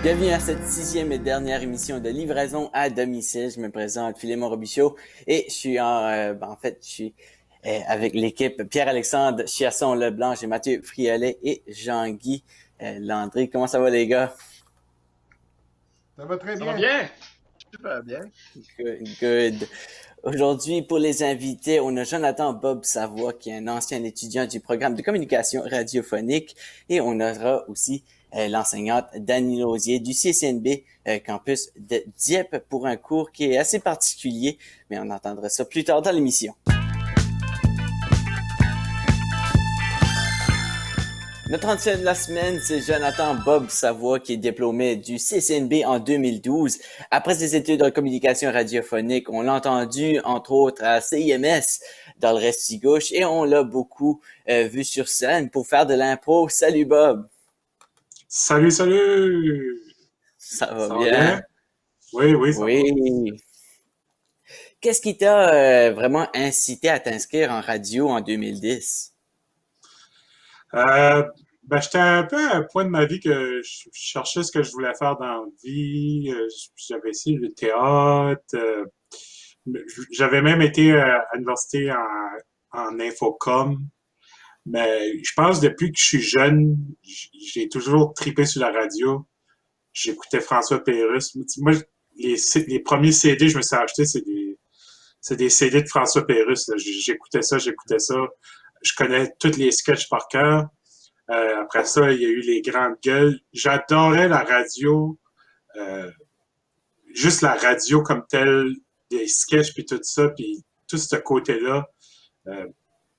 Bienvenue à cette 6e et dernière émission de livraison à domicile. Je me présente Philémon Robichaud et je suis avec l'équipe Pierre-Alexandre Chiasson-Leblanc et Mathieu Friolet et Jean-Guy Landry. Comment ça va les gars? Ça va très bien. Ça va bien? Super bien. Good. Aujourd'hui, pour les invités, on a Jonathan Bob Savoie, qui est un ancien étudiant du programme de communication radiophonique, et on aura aussi l'enseignante Dani Lausier du CCNB campus de Dieppe pour un cours qui est assez particulier, mais on entendra ça plus tard dans l'émission. Notre entretien de la semaine, c'est Jonathan Bob Savoie qui est diplômé du CCNB en 2012. Après ses études en communication radiophonique, on l'a entendu entre autres à CIMS dans le Restigouche et on l'a beaucoup vu sur scène pour faire de l'impro. Salut Bob! Salut! Ça va bien? Oui, ça va. Qu'est-ce qui t'a vraiment incité à t'inscrire en radio en 2010? J'étais un peu à un point de ma vie que je cherchais ce que je voulais faire dans la vie. J'avais essayé le théâtre. J'avais même été à l'université en infocom. Mais je pense que depuis que je suis jeune, j'ai toujours tripé sur la radio. J'écoutais François Pérusse. Moi, les premiers CD que je me suis acheté, c'est des CD de François Pérusse. Là. J'écoutais ça. Je connais tous les sketchs par cœur. Après ça, il y a eu les grandes gueules. J'adorais la radio, juste la radio comme telle, des sketchs puis tout ça, puis tout ce côté-là.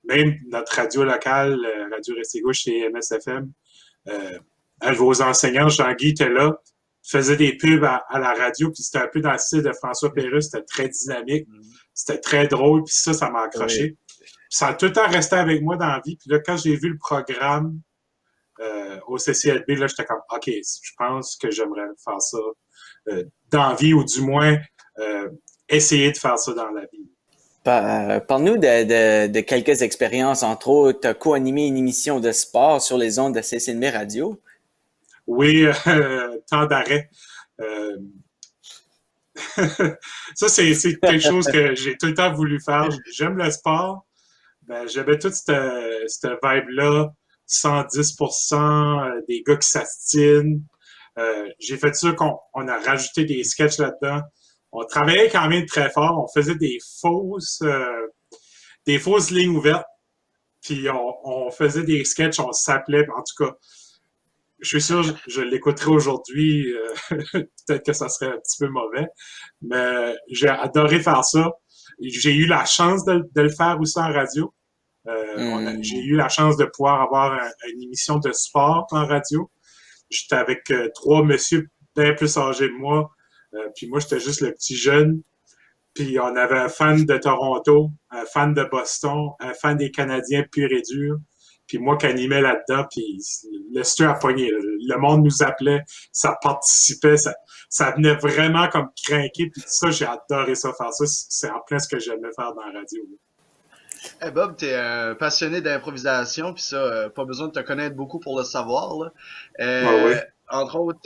Même notre radio locale, Radio Restigouche et MSFM, vos enseignants, Jean-Guy était là, faisait des pubs à la radio, puis c'était un peu dans le style de François Pérusse, c'était très dynamique, c'était très drôle, puis ça m'a accroché. Oui. Ça a tout le temps resté avec moi dans la vie, puis là, quand j'ai vu le programme au CCLB, là, j'étais comme, OK, je pense que j'aimerais faire ça dans la vie, ou du moins essayer de faire ça dans la vie. Parle-nous de quelques expériences. Entre autres, tu as co-animé une émission de sport sur les ondes de CCNB Radio. Oui, temps d'arrêt. Ça, c'est quelque chose que j'ai tout le temps voulu faire. J'aime le sport. J'avais toute cette vibe-là, 110% des gars qui s'astinent. J'ai fait ça qu'on a rajouté des sketchs là-dedans. On travaillait quand même très fort. On faisait des fausses lignes ouvertes. Puis on faisait des sketchs, on s'appelait. En tout cas, je suis sûr je l'écouterai aujourd'hui. Peut-être que ça serait un petit peu mauvais. Mais j'ai adoré faire ça. J'ai eu la chance de le faire aussi en radio. J'ai eu la chance de pouvoir avoir une émission de sport en radio. J'étais avec 3 messieurs bien plus âgés que moi. Puis moi, j'étais juste le petit jeune. Puis on avait un fan de Toronto, un fan de Boston, un fan des Canadiens pur et dur. Puis moi qui animais là-dedans, puis le studio a pogné. Le monde nous appelait, ça participait, ça venait vraiment comme craquer. Puis ça, j'ai adoré ça, faire ça. C'est en plein ce que j'aimais faire dans la radio. Hey Bob, t'es un passionné d'improvisation, puis ça, pas besoin de te connaître beaucoup pour le savoir. Là. Oui. Entre autres,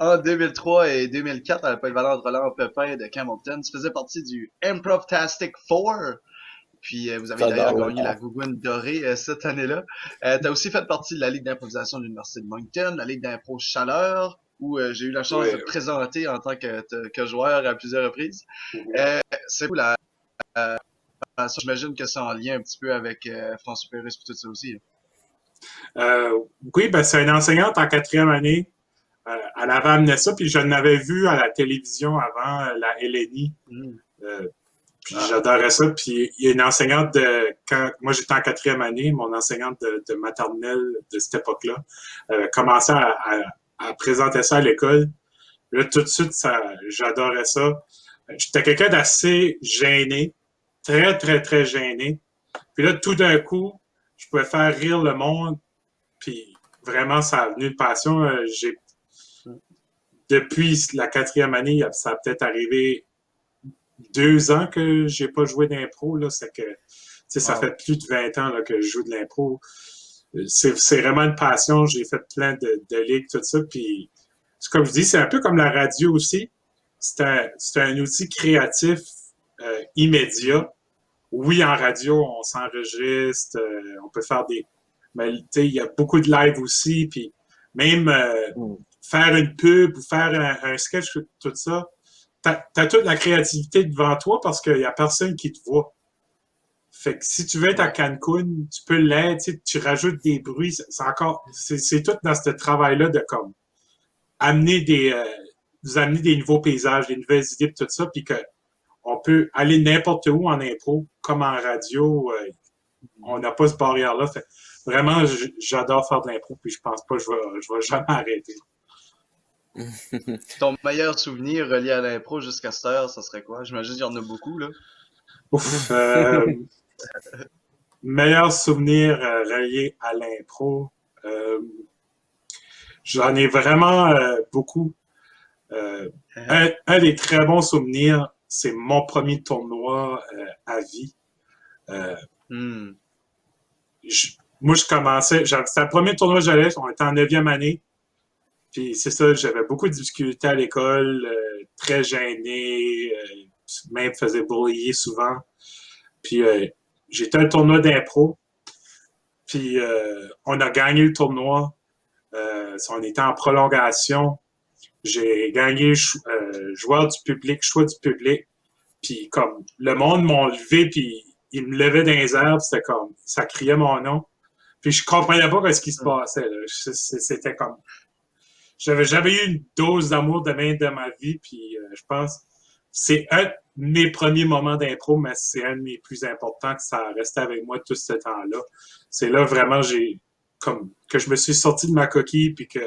en 2003 et 2004, à la polyvalente Roland Pepin de Campbellton, tu faisais partie du Improv-tastic 4. Puis vous avez d'ailleurs gagné la Gougoune dorée cette année-là. Tu as aussi fait partie de la Ligue d'improvisation de l'Université de Moncton, la Ligue d'impro Chaleur, où j'ai eu la chance de te présenter en tant que joueur à plusieurs reprises. C'est cool. J'imagine que c'est en lien un petit peu avec François Pérusse et tout ça aussi. Oui, c'est une enseignante en 4e année. Elle avait amené ça, puis je l'avais vu à la télévision avant, la LNI. Puis j'adorais ça. Puis il y a une enseignante quand moi j'étais en 4e année, mon enseignante de maternelle de cette époque-là, commençait à présenter ça à l'école. Puis là, tout de suite, j'adorais ça. J'étais quelqu'un d'assez gêné, très, très, très gêné. Puis là, tout d'un coup, je pouvais faire rire le monde. Puis vraiment, ça a venu de passion. Depuis la 4e année, ça a peut-être arrivé 2 ans que j'ai pas joué d'impro. Là, c'est que ça fait plus de 20 ans là, que je joue de l'impro. C'est vraiment une passion. J'ai fait plein de ligues, tout ça. Puis, comme je dis, c'est un peu comme la radio aussi. C'est un outil créatif immédiat. Oui, en radio, on s'enregistre, on peut faire des... Mais il y a beaucoup de live aussi. Puis même faire une pub ou faire un sketch, tout ça, t'as toute la créativité devant toi parce qu'il y a personne qui te voit. Fait que si tu veux être à Cancun, tu peux l'être, tu rajoutes des bruits, c'est tout dans ce travail-là de comme vous amener des nouveaux paysages, des nouvelles idées, tout ça, puis que on peut aller n'importe où en impro, comme en radio, on n'a pas ce barrière-là. Fait, vraiment, j'adore faire de l'impro, puis je pense pas que je vais jamais arrêter. Ton meilleur souvenir relié à l'impro jusqu'à cette heure, ça serait quoi? J'imagine qu'il y en a beaucoup, là. Ouf, meilleur souvenir relié à l'impro. J'en ai vraiment beaucoup. Un des très bons souvenirs, c'est mon premier tournoi à vie. Moi, je commençais, c'était le premier tournoi que j'allais, on était en 9e année. Puis c'est ça, j'avais beaucoup de difficultés à l'école, très gêné, même faisais bullier souvent. Puis j'étais à un tournoi d'impro. Puis on a gagné le tournoi. On était en prolongation. J'ai gagné joueur du public, choix du public. Puis comme le monde m'a levé, puis il me levait dans les airs, c'était comme ça criait mon nom. Puis je comprenais pas ce qui se passait. Là. C'était comme j'avais jamais eu une dose d'amour de même de ma vie. Puis je pense c'est un de mes premiers moments d'impro, mais c'est un de mes plus importants que ça a resté avec moi tout ce temps-là. C'est là vraiment que je me suis sorti de ma coquille puis que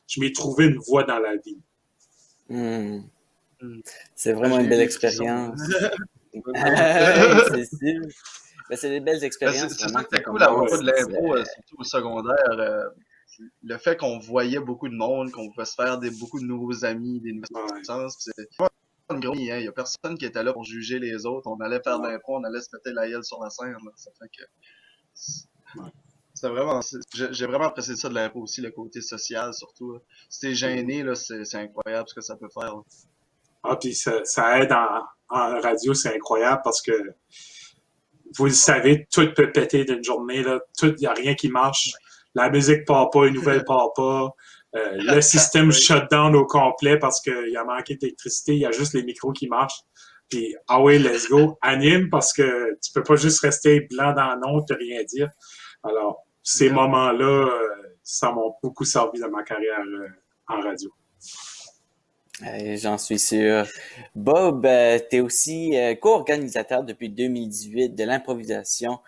je m'ai trouvé une voie dans la vie. C'est vraiment une belle expérience. C'est sûr. Ben, c'est des belles expériences. C'est ça qui était cool à propos de l'impro, surtout au secondaire. Le fait qu'on voyait beaucoup de monde, qu'on pouvait se faire beaucoup de nouveaux amis, des nouvelles connaissances. C'est une grosse il y a personne qui était là pour juger les autres. On allait faire de l'impro, on allait se péter la gueule sur la scène. Là. Ça fait que... C'est vraiment... J'ai vraiment apprécié ça de l'impro aussi, le côté social surtout. Là. Si t'es gêné, là, c'est incroyable ce que ça peut faire. Là. Ah, puis ça aide en radio, c'est incroyable parce que vous le savez, tout peut péter d'une journée. Il n'y a rien qui marche. La musique part pas, une nouvelle part pas. Le système shut down au complet parce qu'il a manqué d'électricité. Il y a juste les micros qui marchent. Puis, ah oui, let's go, anime parce que tu peux pas juste rester blanc dans l'ombre et rien dire. Alors, ces moments-là, ça m'ont beaucoup servi dans ma carrière en radio. J'en suis sûr. Bob, tu es aussi co-organisateur depuis 2018 de l'improvisation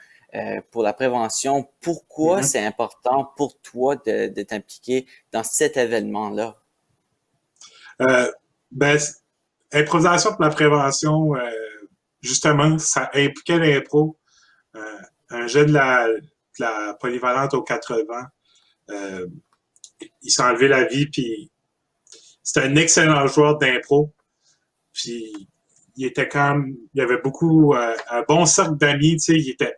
pour la prévention. Pourquoi c'est important pour toi de t'impliquer dans cet événement-là? Improvisation pour la prévention, justement, ça impliquait l'impro. Un jeune de la polyvalente aux 80, il s'est enlevé la vie, puis c'était un excellent joueur d'impro. Puis il y avait beaucoup, un bon cercle d'amis, tu sais, il était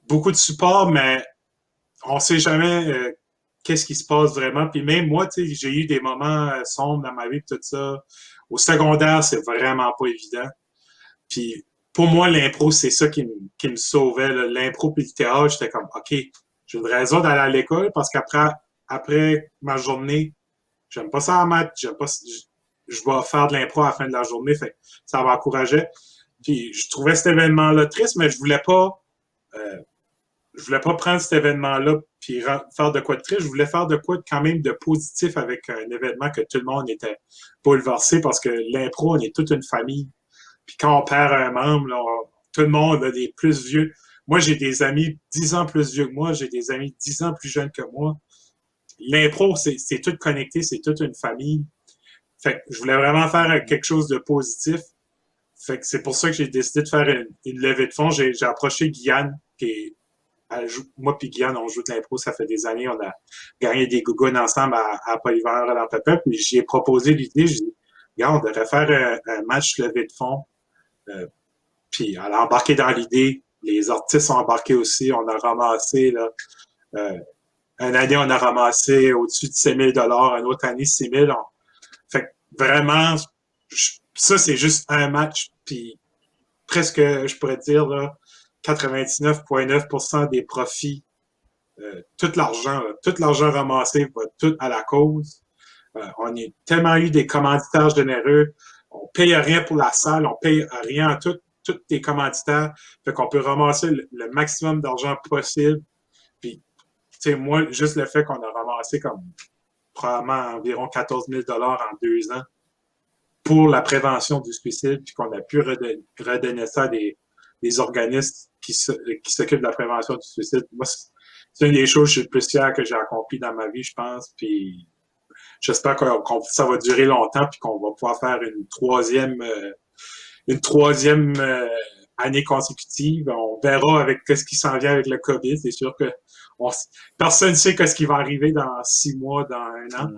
beaucoup de support, mais on sait jamais qu'est-ce qui se passe vraiment. Puis même moi, tu sais, j'ai eu des moments sombres dans ma vie, tout ça. Au secondaire, c'est vraiment pas évident. Puis pour moi, l'impro, c'est ça qui me sauvait. Là. L'impro puis le théâtre, j'étais comme, OK, j'ai une raison d'aller à l'école parce qu'après ma journée, j'aime pas ça en maths, je vais faire de l'impro à la fin de la journée, fait ça m'encourageait. Puis je trouvais cet événement-là triste, mais je voulais pas prendre cet événement-là puis faire de quoi de triste. Je voulais faire de quoi de quand même de positif avec un événement que tout le monde était bouleversé parce que l'impro, on est toute une famille. Puis quand on perd un membre, là, tout le monde a des plus vieux. Moi, j'ai des amis 10 ans plus vieux que moi, j'ai des amis 10 ans plus jeunes que moi. L'impro, c'est tout connecté, c'est toute une famille. Fait que je voulais vraiment faire quelque chose de positif. Fait que c'est pour ça que j'ai décidé de faire une levée de fonds. J'ai approché Guyane, moi puis Guyane, on joue de l'impro, ça fait des années, on a gagné des gougounes ensemble à Polyvalent dans Papa, puis j'ai proposé l'idée, j'ai dit, regarde, on devrait faire un match levée de fonds, puis elle a embarqué dans l'idée, les artistes ont embarqué aussi, on a ramassé, là, une année, on a ramassé au-dessus de 6 000 une autre année, 6 000. Fait que vraiment, ça, c'est juste un match, puis presque, je pourrais dire, là, 99,9% des profits, tout l'argent ramassé va tout à la cause. On a tellement eu des commanditaires généreux, on paye rien pour la salle, on paye rien à tous les commanditaires, fait qu'on peut ramasser le maximum d'argent possible. Puis, tu sais, moi, juste le fait qu'on a ramassé comme probablement environ 14 000 en 2 ans pour la prévention du suicide, puis qu'on a pu redonner ça à des organismes qui s'occupent de la prévention du suicide. Moi, c'est une des choses que je suis le plus fier que j'ai accompli dans ma vie, je pense. Puis j'espère que ça va durer longtemps, puis qu'on va pouvoir faire une troisième année consécutive. On verra avec ce qui s'en vient avec le COVID. C'est sûr que personne ne sait ce qui va arriver dans 6 mois, dans 1 an.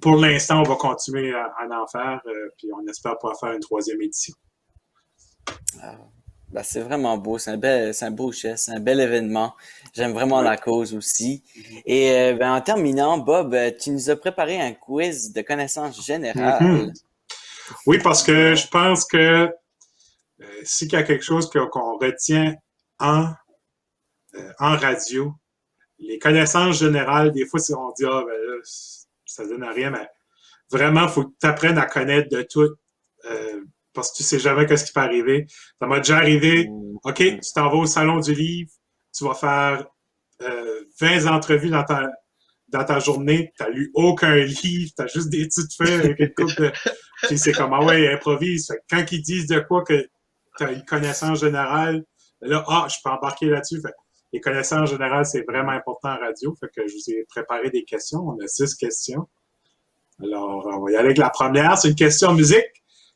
Pour l'instant, on va continuer à en faire, puis on espère pouvoir faire une 3e édition. Ben, c'est vraiment beau, c'est un beau geste, c'est un bel événement. J'aime vraiment la cause aussi. Et ben, en terminant, Bob, tu nous as préparé un quiz de connaissances générales. Oui, parce que je pense que s'il y a quelque chose qu'on retient en radio, les connaissances générales, des fois, si on dit ben là, ça donne à rien, mais vraiment, il faut que tu apprennes à connaître de tout. Parce que tu sais jamais ce qui peut arriver. Ça m'a déjà arrivé, OK, tu t'en vas au salon du livre, tu vas faire 20 entrevues dans ta journée, tu n'as lu aucun livre, tu as juste des petites feuilles avec une coupe de... Puis c'est comme, ah ouais, improvise. Fait que quand ils disent de quoi que tu as une connaissance générale, là, je peux embarquer là-dessus. Fait les connaissances générales, c'est vraiment important en radio. Fait que je vous ai préparé des questions. On a 6 questions. Alors, on va y aller avec la première. C'est une question musique.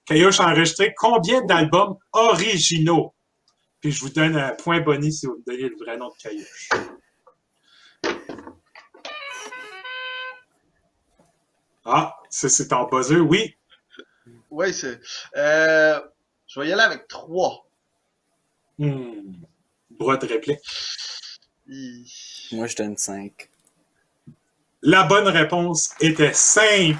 Caillouche a enregistré combien d'albums originaux? Puis je vous donne un point boni si vous me donnez le vrai nom de Caillouche. C'est ton buzzer, oui? Oui, c'est... je vais y aller avec 3. Droit de réplique. Moi, je donne 5. La bonne réponse était 5.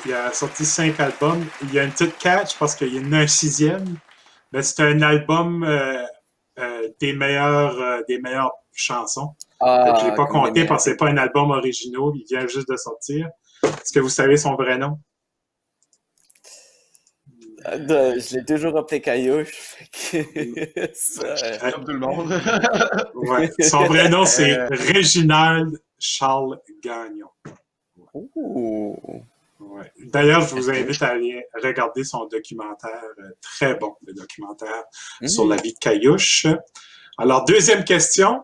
Il a sorti 5 albums. Il y a une petite catch parce qu'il y en a un 6e. Mais c'est un album des meilleures chansons. Je ne l'ai pas compté parce que ce n'est pas un album original. Il vient juste de sortir. Est-ce que vous savez son vrai nom? Je l'ai toujours appelé Caillouche. Comme tout le monde. Ouais. Son vrai nom, c'est Réginald Charles Gagnon. Ouais. D'ailleurs, je vous invite à aller regarder son documentaire, très bon, le documentaire sur la vie de Caillouche. Alors, 2e question.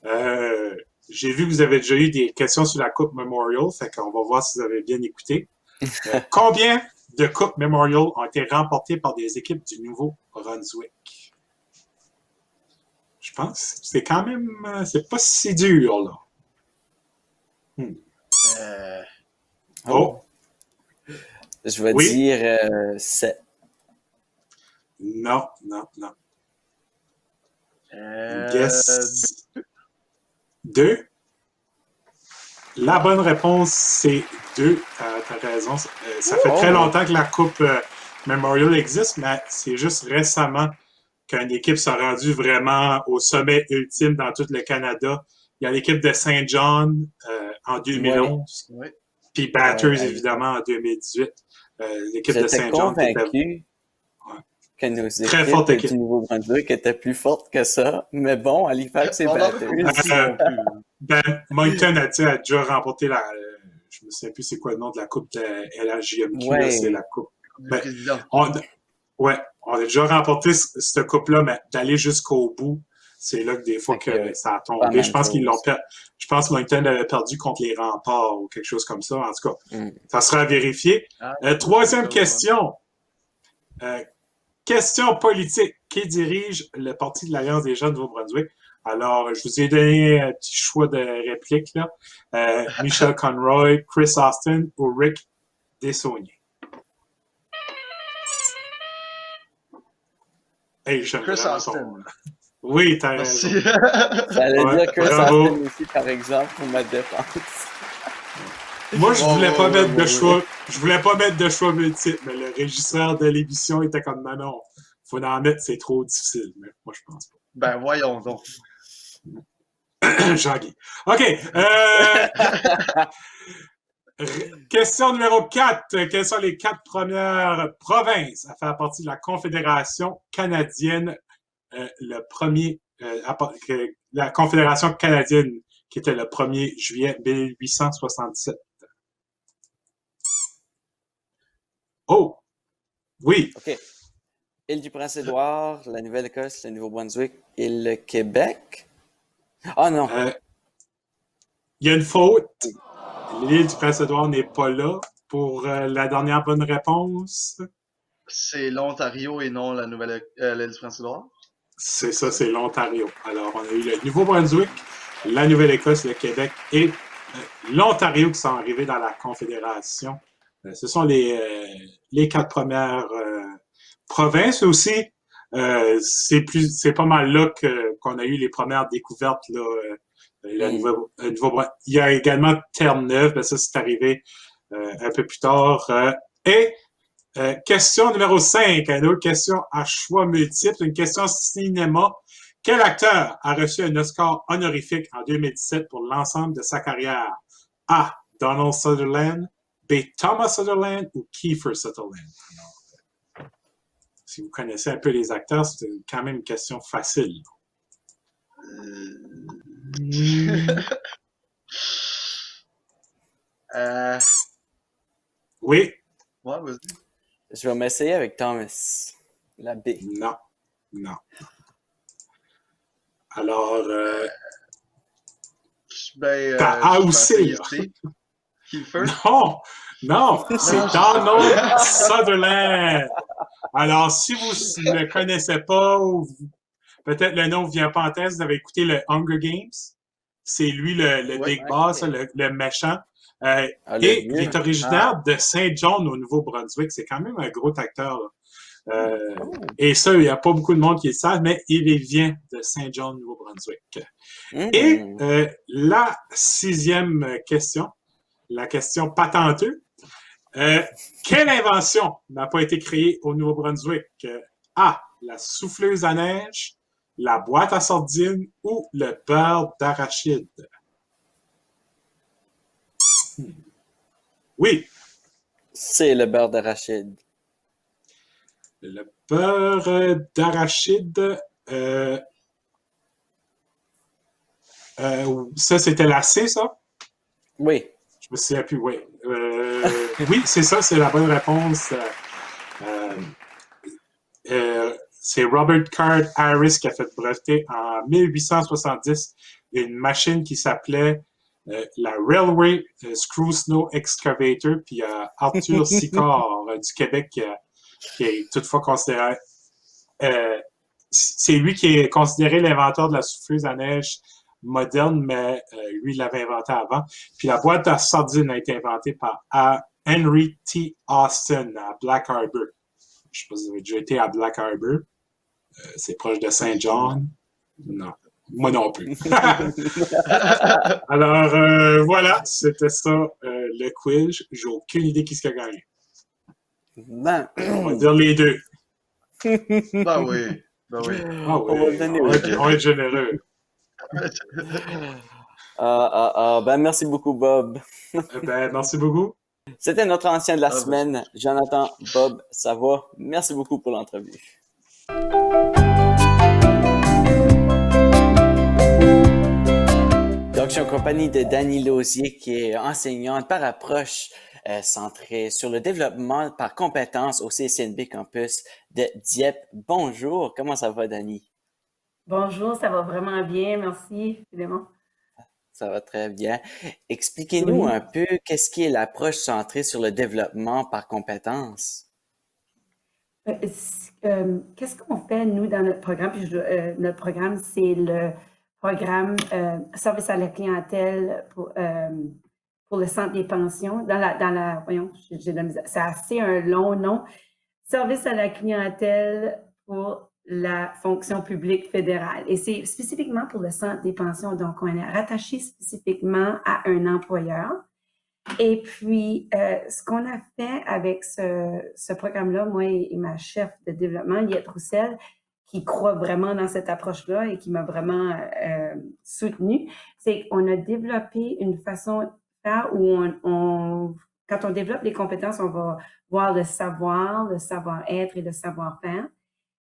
J'ai vu que vous avez déjà eu des questions sur la Coupe Memorial, fait qu'on va voir si vous avez bien écouté. Combien de Coupes Memorial ont été remportées par des équipes du Nouveau-Brunswick? Je pense que c'est quand même... c'est pas si dur, là. Je vais dire 7. Non. Guess 2. La bonne réponse, c'est 2. T'as raison. Ça fait très longtemps que la Coupe Memorial existe, mais c'est juste récemment qu'une équipe s'est rendue vraiment au sommet ultime dans tout le Canada. Il y a l'équipe de Saint John en 2011. Puis Batters, évidemment, en 2018. L'équipe de Saint John qui était... que nos équipes du Nouveau-Brunswick étaient plus fortes que ça. Mais bon, Halifax, c'est Batters. Moncton a déjà remporté je me souviens plus c'est quoi le nom de la coupe de LHJMQ. C'est la coupe. On a déjà remporté cette coupe-là, mais d'aller jusqu'au bout, C'est là que des fois que ça a Pas la tombé. Je même pense qu'ils l'ont chose. perdu. Je pense que Moncton avait perdu contre les Remparts ou quelque chose comme ça. En tout cas, Mm. ça sera à vérifier. Ah, Troisième quelque chose, question. Question politique. Qui dirige le Parti de l'Alliance des Jeunes du Nouveau-Brunswick? Alors, je vous ai donné un petit choix de réplique, là. Michel Conroy, Chris Austin ou Rick Desaulniers. Hey, j'aime Chris vraiment Austin. ton... Oui, t'as raison. Merci. J'allais Ouais, dire Chris bravo. Austin aussi, par exemple, pour ma défense. Moi, je voulais pas mettre de ouais. choix. Je voulais pas mettre de choix multiples, mais le régisseur de l'émission était comme non, faut en mettre, c'est trop difficile. Mais moi, je pense Ben, voyons donc. pas. Jean-Guy. OK. Question numéro 4. Quelles sont les 4 premières provinces à faire partie de la Confédération canadienne? La Confédération canadienne qui était le 1er juillet 1877. Oh! Oui. OK. Île-du-Prince-Édouard, la Nouvelle-Écosse, le Nouveau-Brunswick et le Québec. Ah non. Il y a une faute. L'île du Prince-Édouard n'est pas là pour la dernière bonne réponse. C'est l'Ontario et non l'île du Prince-Édouard? C'est ça, c'est l'Ontario. Alors, on a eu le Nouveau-Brunswick, la Nouvelle-Écosse, le Québec et l'Ontario qui sont arrivés dans la Confédération. Ce sont les 4 premières provinces aussi. C'est pas mal là qu'on a eu les premières découvertes là. Il y a également Terre-Neuve, mais ça c'est arrivé un peu plus tard. Question numéro 5, une autre question à choix multiples, une question cinéma. Quel acteur a reçu un Oscar honorifique en 2017 pour l'ensemble de sa carrière? A. Donald Sutherland, B. Thomas Sutherland ou Kiefer Sutherland? Alors, si vous connaissez un peu les acteurs, c'est quand même une question facile. Oui. Ouais, vas-y. Je vais m'essayer avec Thomas. La B. Non. Alors, t'as A ou C, là. Kiefer? Non, c'est Donald Sutherland. Alors, si vous ne le connaissez pas ou peut-être le nom ne vient pas en tête, vous avez écouté le Hunger Games. C'est lui le Big Boss, le méchant. Il est originaire de Saint John au Nouveau-Brunswick. C'est quand même un gros acteur, là. Et ça, il n'y a pas beaucoup de monde qui le savent, mais il vient de Saint John, Nouveau-Brunswick. Et la 6e question, la question patenteuse. Quelle invention n'a pas été créée au Nouveau-Brunswick? A. La souffleuse à neige, la boîte à sardines ou le beurre d'arachide? Oui. C'est le beurre d'arachide. Le beurre d'arachide, ça, c'était la C, ça? Oui. Je me souviens plus, oui. Oui, c'est ça, c'est la bonne réponse. C'est Robert Card Harris qui a fait breveter en 1870 une machine qui s'appelait la Railway Screw Snow Excavator, puis il y a Arthur Sicard du Québec qui est toutefois considéré... c'est lui qui est considéré l'inventeur de la souffleuse à neige moderne, mais lui, il l'avait inventé avant. Puis la boîte à sardines a été inventée par Henry T. Austin à Black Harbor. Je ne sais pas si vous avez déjà été à Black Harbor. C'est proche de Saint John. Non. Moi non plus. Alors, voilà, c'était ça, le quiz. J'ai aucune idée qui a gagné. Ben. On va dire les deux. Ben oui. Ben oui. Ah oui, on va être généreux. Ben, merci beaucoup, Bob. Ben, merci beaucoup. C'était notre ancien de la semaine, Jonathan Bob Savoie. Merci beaucoup pour l'entrevue. Donc, je suis en compagnie de Dani Lausier, qui est enseignante par approche centrée sur le développement par compétences au CCNB Campus de Dieppe. Bonjour, comment ça va, Dani? Bonjour, ça va vraiment bien, merci, Philémon. Ça va très bien. Expliquez-nous Oui. un peu qu'est-ce qui est l'approche centrée sur le développement par compétences. Qu'est-ce qu'on fait, nous, dans notre programme? Puis notre programme, c'est le programme Service à la clientèle pour le centre des pensions. Voyons, j'ai de la misère. C'est assez un long nom. Service à la clientèle pour la fonction publique fédérale. Et c'est spécifiquement pour le centre des pensions. Donc, on est rattaché spécifiquement à un employeur. Et puis, ce qu'on a fait avec ce programme-là, moi et ma chef de développement, Liette Roussel, qui croit vraiment dans cette approche-là et qui m'a vraiment soutenue, c'est qu'on a développé une façon de faire où quand on développe les compétences, on va voir le savoir-être et le savoir-faire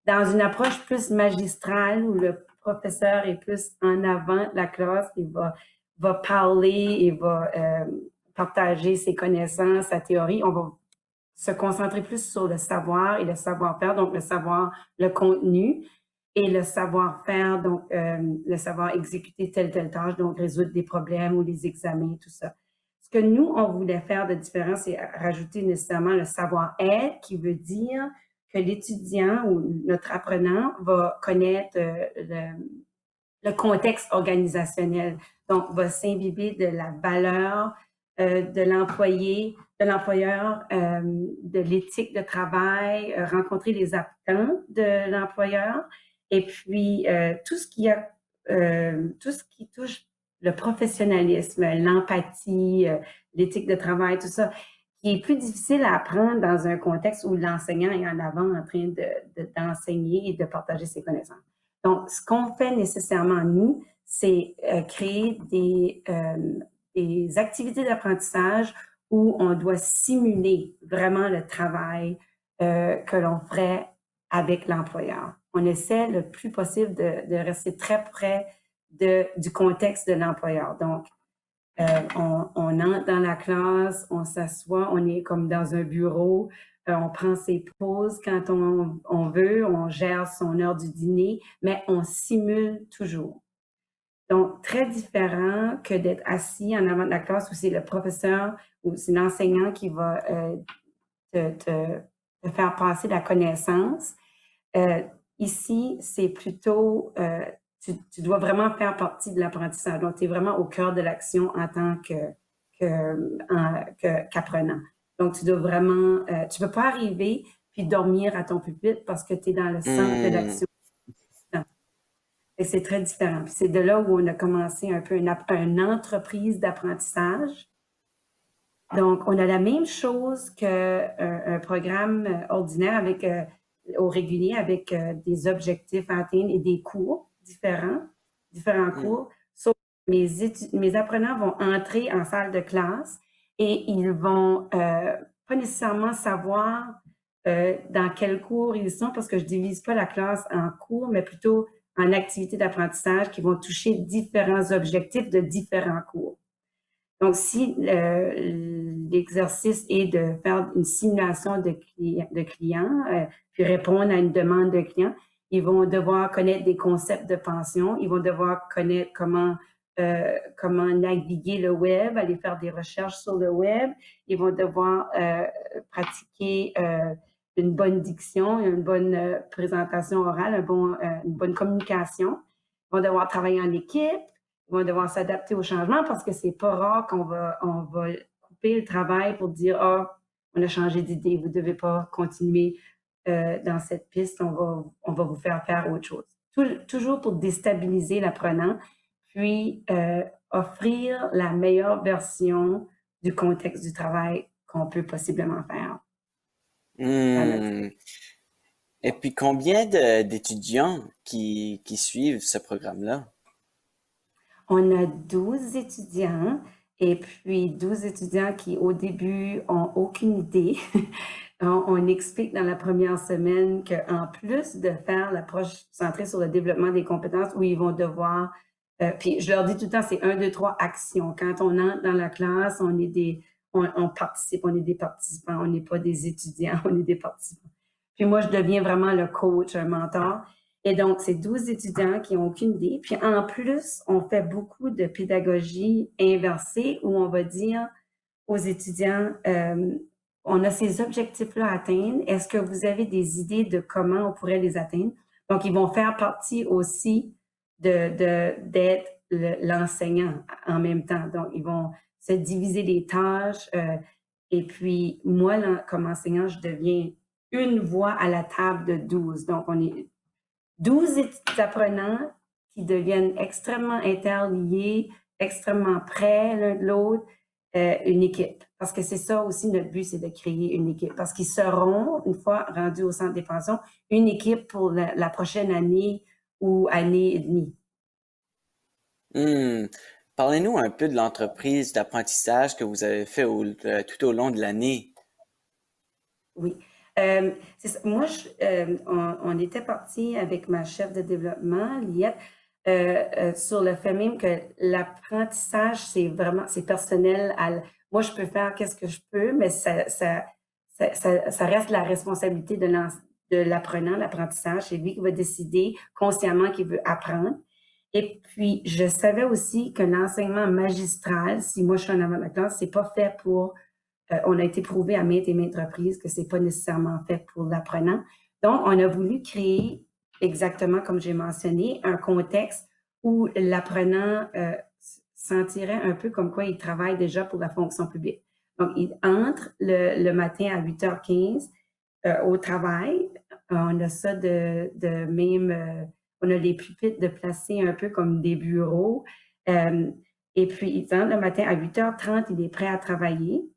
dans une approche plus magistrale où le professeur est plus en avant de la classe, il va parler, il va partager ses connaissances, sa théorie. On va se concentrer plus sur le savoir et le savoir-faire, donc le savoir, le contenu, et le savoir-faire, donc le savoir exécuter telle tâche, donc résoudre des problèmes ou les examens, tout ça. Ce que nous, on voulait faire de différent, c'est rajouter nécessairement le savoir-être, qui veut dire que l'étudiant ou notre apprenant va connaître le contexte organisationnel. Donc, va s'imbiber de la valeur de l'employé, de l'employeur, de l'éthique de travail, rencontrer les attentes de l'employeur, et puis tout ce qui touche le professionnalisme, l'empathie, l'éthique de travail, tout ça, qui est plus difficile à apprendre dans un contexte où l'enseignant est en avant en train d'enseigner et de partager ses connaissances. Donc, ce qu'on fait nécessairement, nous, c'est créer des activités d'apprentissage où on doit simuler vraiment le travail que l'on ferait avec l'employeur. On essaie le plus possible de rester très près du contexte de l'employeur. Donc, on entre dans la classe, on s'assoit, on est comme dans un bureau, on prend ses pauses quand on veut, on gère son heure du dîner, mais on simule toujours. Donc, très différent que d'être assis en avant de la classe où c'est le professeur ou c'est l'enseignant qui va te faire passer la connaissance. Ici, c'est plutôt, tu dois vraiment faire partie de l'apprentissage. Donc, tu es vraiment au cœur de l'action en tant qu'apprenant. Donc, tu dois vraiment, tu ne peux pas arriver puis dormir à ton pupitre parce que tu es dans le centre de l'action. Et c'est très différent. C'est de là où on a commencé un peu une entreprise d'apprentissage. Donc, on a la même chose qu'un programme ordinaire au régulier avec des objectifs à atteindre et des cours différents cours. Sauf que mes apprenants vont entrer en salle de classe et ils vont pas nécessairement savoir dans quel cours ils sont parce que je divise pas la classe en cours, mais plutôt en activités d'apprentissage qui vont toucher différents objectifs de différents cours. Donc, si l'exercice est de faire une simulation de clients, puis répondre à une demande de client, ils vont devoir connaître des concepts de pension, ils vont devoir connaître comment naviguer le web, aller faire des recherches sur le web, ils vont devoir pratiquer une bonne diction, une bonne présentation orale, une bonne communication. Ils vont devoir travailler en équipe, ils vont devoir s'adapter au changement parce que c'est pas rare qu'on va couper le travail pour dire « Ah, on a changé d'idée, vous devez pas continuer dans cette piste, on va vous faire faire autre chose. » Toujours pour déstabiliser l'apprenant, puis offrir la meilleure version du contexte du travail qu'on peut possiblement faire. Et puis, combien d'étudiants qui suivent ce programme-là? On a 12 étudiants et puis 12 étudiants qui, au début, ont aucune idée. On explique dans la première semaine qu'en plus de faire l'approche centrée sur le développement des compétences où ils vont devoir, puis je leur dis tout le temps, c'est 1, 2, 3 actions. Quand on entre dans la classe, on participe, on est des participants, on n'est pas des étudiants, on est des participants. Puis moi, je deviens vraiment le coach, un mentor. Et donc, c'est 12 étudiants qui n'ont aucune idée. Puis en plus, on fait beaucoup de pédagogie inversée où on va dire aux étudiants, on a ces objectifs-là à atteindre. Est-ce que vous avez des idées de comment on pourrait les atteindre? Donc, ils vont faire partie aussi d'être l'enseignant en même temps. Donc, ils vont se diviser les tâches. Et puis, moi, comme enseignant, je deviens une voix à la table de 12. Donc, on est 12 apprenants qui deviennent extrêmement interliés, extrêmement près l'un de l'autre, une équipe. Parce que c'est ça aussi notre but, c'est de créer une équipe. Parce qu'ils seront, une fois rendus au centre des pensions, une équipe pour la prochaine année ou année et demie. Parlez-nous un peu de l'entreprise d'apprentissage que vous avez fait tout au long de l'année. Oui. C'est ça. Moi, on était parti avec ma chef de développement, Liette, sur le fait même que l'apprentissage, c'est personnel. Moi, je peux faire qu'est-ce que je peux, mais ça reste la responsabilité de l'apprenant, l'apprentissage. C'est lui qui va décider consciemment qu'il veut apprendre. Et puis, je savais aussi que l'enseignement magistral, si moi je suis en avant de la classe, c'est pas fait pour on a été prouvé à maintes et maintes reprises que c'est pas nécessairement fait pour l'apprenant. Donc, on a voulu créer, exactement comme j'ai mentionné, un contexte où l'apprenant sentirait un peu comme quoi il travaille déjà pour la fonction publique. Donc, il entre le matin à 8h15 au travail. On a ça de même, on a les pupitres de placer un peu comme des bureaux. Et puis, il entre le matin à 8h30, il est prêt à travailler.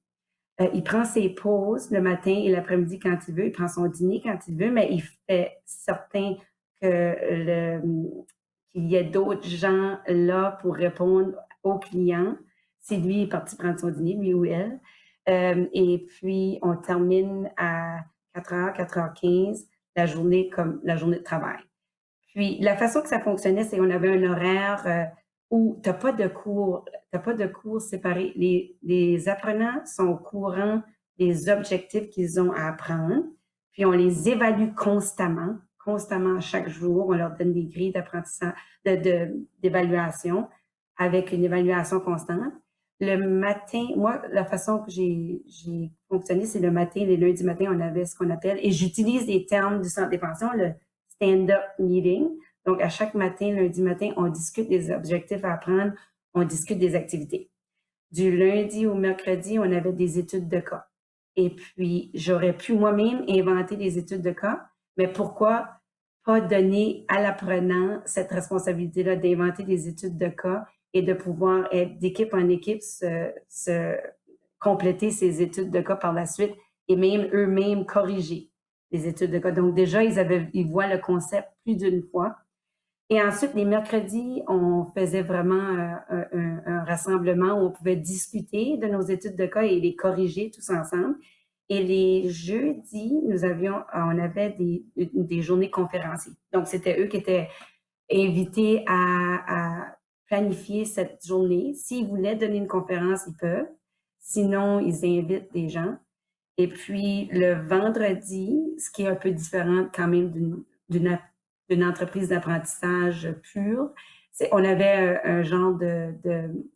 Il prend ses pauses le matin et l'après-midi quand il veut. Il prend son dîner quand il veut, mais il fait certain qu'il y ait d'autres gens là pour répondre aux clients. Si lui est parti prendre son dîner, lui ou elle. Et puis, on termine à 4h, 4h15, la journée de travail. Puis, la façon que ça fonctionnait, c'est qu'on avait un horaire où tu n'as pas de cours séparés. Les apprenants sont au courant des objectifs qu'ils ont à apprendre, puis on les évalue constamment chaque jour. On leur donne des grilles d'apprentissage, d'évaluation avec une évaluation constante. Le matin, moi, la façon que j'ai fonctionné, c'est le matin, les lundis matins, on avait ce qu'on appelle, et j'utilise les termes du centre des pensions, le stand-up meeting. Donc, à chaque matin, lundi matin, on discute des objectifs à apprendre, on discute des activités. Du lundi au mercredi, on avait des études de cas. Et puis, j'aurais pu moi-même inventer des études de cas, mais pourquoi pas donner à l'apprenant cette responsabilité-là d'inventer des études de cas et de pouvoir être d'équipe en équipe, se compléter ces études de cas par la suite et même eux-mêmes corriger les études de cas. Donc déjà, ils voient le concept plus d'une fois. Et ensuite, les mercredis, on faisait vraiment un rassemblement où on pouvait discuter de nos études de cas et les corriger tous ensemble. Et les jeudis, on avait des journées conférenciers. Donc, c'était eux qui étaient invités à planifier cette journée. S'ils voulaient donner une conférence, ils peuvent. Sinon, ils invitent des gens. Et puis, le vendredi, ce qui est un peu différent quand même d'une entreprise d'apprentissage pure, on avait un genre de